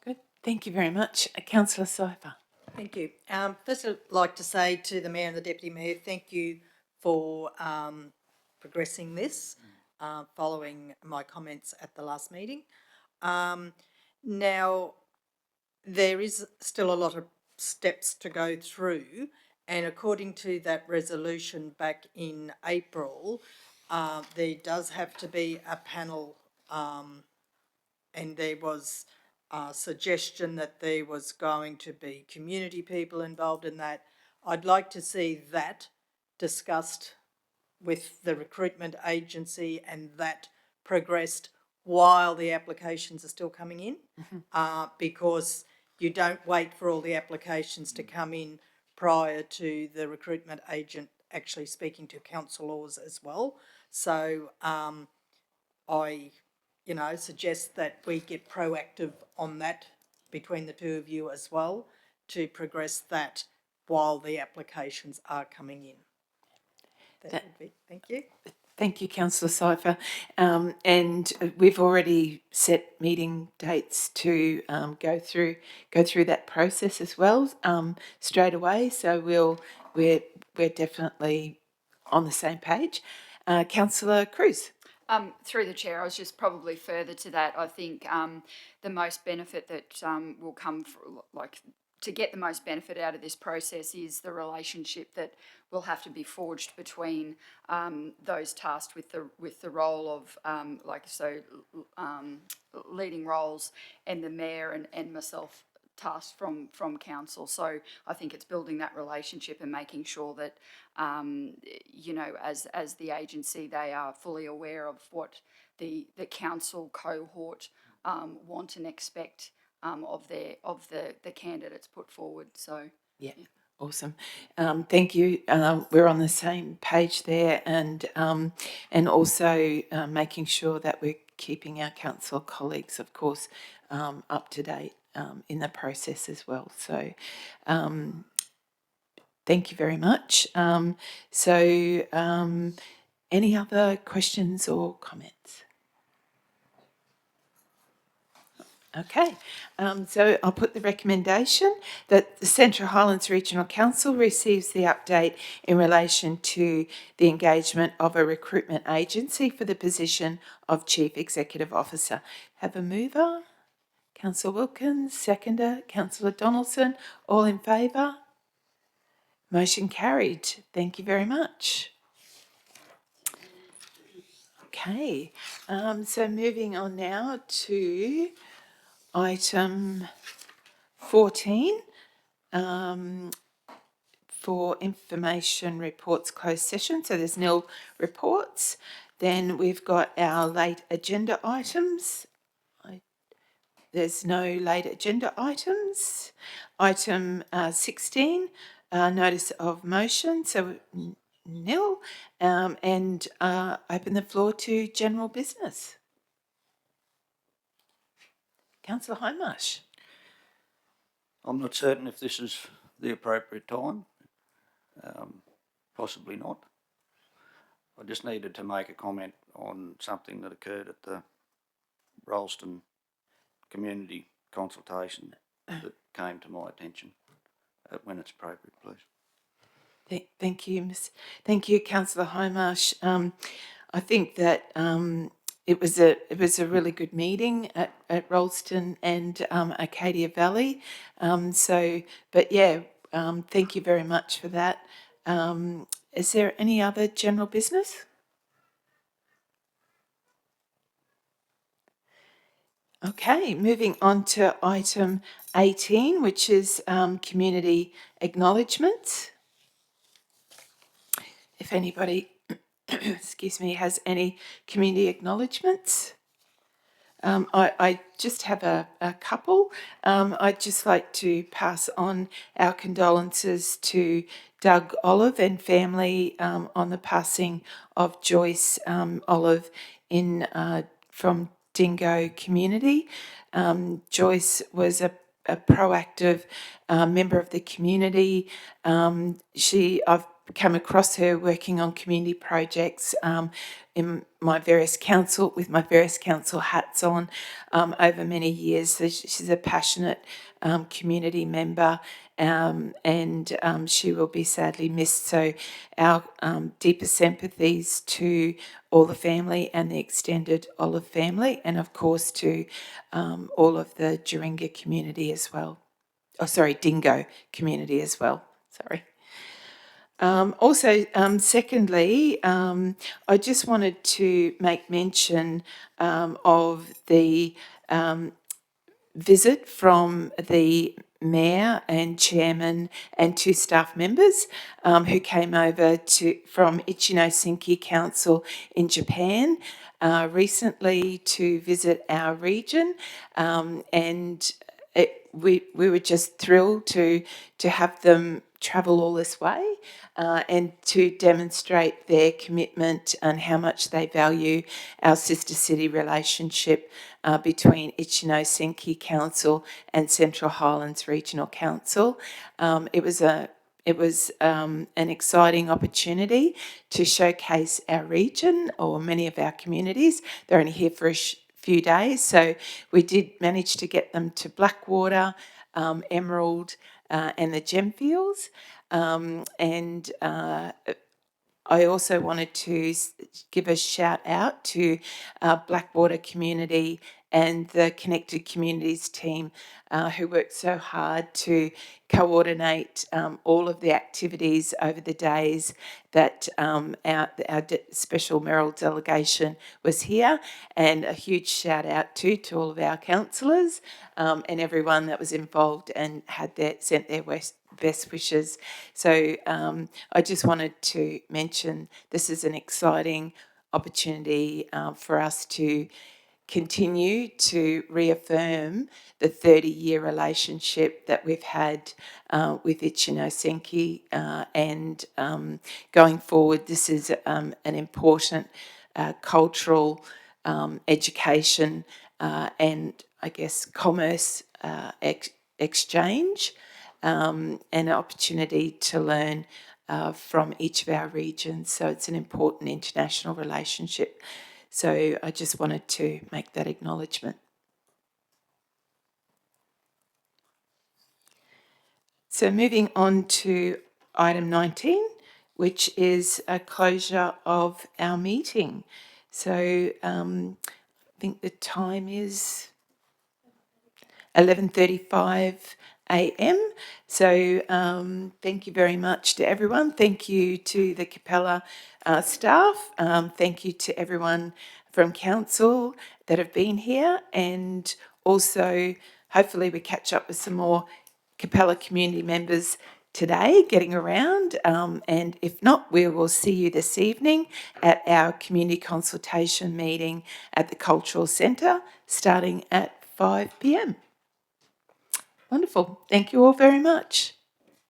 Good. Thank you very much. Councillor Sypher. Thank you. First, I'd like to say to the Mayor and the Deputy Mayor, thank you for progressing this following my comments at the last meeting. Now, there is still a lot of steps to go through, and according to that resolution back in April, there does have to be a panel, and there was a suggestion that there was going to be community people involved in that. I'd like to see that discussed with the recruitment agency and that progressed while the applications are still coming in, because you don't wait for all the applications to come in prior to the recruitment agent actually speaking to councillors as well. So I, suggest that we get proactive on that between the two of you as well to progress that while the applications are coming in. That would be, thank you. Thank you, Councillor Sypher. And we've already set meeting dates to go through that process as well straight away. So we're definitely on the same page. Councillor Cruz. Through the chair, I was just probably further to that. I think the most benefit that will come to get the most benefit out of this process is the relationship that will have to be forged between those tasked with the role of leading roles and the mayor and myself tasked from council. So I think it's building that relationship and making sure that as the agency they are fully aware of what the council cohort want and expect of the candidates put forward. So yeah. Awesome. Thank you. We're on the same page there, and also making sure that we're keeping our council colleagues, of course, up to date in the process as well. So thank you very much. Any other questions or comments? Okay, so I'll put the recommendation that the Central Highlands Regional Council receives the update in relation to the engagement of a recruitment agency for the position of Chief Executive Officer. Have a mover? Councillor Wilkins, seconder, Councillor Donaldson, all in favour? Motion carried. Thank you very much. Okay, so moving on now to item 14, for information reports closed session. So there's nil reports. Then we've got our late agenda items. There's no late agenda items. Item 16, notice of motion. So nil. And open the floor to general business. Councillor Hindmarsh. I'm not certain if this is the appropriate time. Possibly not. I just needed to make a comment on something that occurred at the Rolleston community consultation that came to my attention. When it's appropriate, please. Thank you, Thank you, Councillor Hindmarsh. I think that it was a really good meeting at Rolleston and Acadia Valley. Thank you very much for that. Is there any other general business? Okay, moving on to item 18, which is community acknowledgements. If anybody excuse me, has any community acknowledgements. I just have a couple. I'd just like to pass on our condolences to Doug Olive and family on the passing of Joyce Olive from Dingo community. Joyce was a proactive member of the community. I've come across her working on community projects in my various council hats on over many years. So she's a passionate community member, and she will be sadly missed. So our deepest sympathies to all the family and the extended Olive family, and of course to all of the Duringa community as well. Dingo community as well. Sorry. Secondly, I just wanted to make mention of the visit from the mayor and chairman and 2 staff members who came over from Ichino-Sinki Council in Japan recently to visit our region, and we were just thrilled to have them travel all this way and to demonstrate their commitment and how much they value our sister city relationship between Ichino-Sinki Council and Central Highlands Regional Council. It was an exciting opportunity to showcase our region or many of our communities. They're only here for a few days, so we did manage to get them to Blackwater, Emerald, and the Gemfields. I also wanted to give a shout out to Blackwater community and the Connected Communities team who worked so hard to coordinate all of the activities over the days that our special mayoral delegation was here. And a huge shout out to all of our councillors and everyone that was involved and sent their best wishes. So I just wanted to mention this is an exciting opportunity for us to continue to reaffirm the 30-year relationship that we've had with Ichino-Sinki, and going forward, this is an important cultural education and, I guess, commerce exchange, and an opportunity to learn from each of our regions. So it's an important international relationship. So I just wanted to make that acknowledgement. So moving on to item 19, which is a closure of our meeting. So I think the time is 11:35 a.m. So thank you very much to everyone. Thank you to the Capella staff. Thank you to everyone from council that have been here, and also hopefully we catch up with some more Capella community members today getting around, and if not, we will see you this evening at our community consultation meeting at the Cultural Centre starting at 5 p.m. Wonderful. Thank you all very much.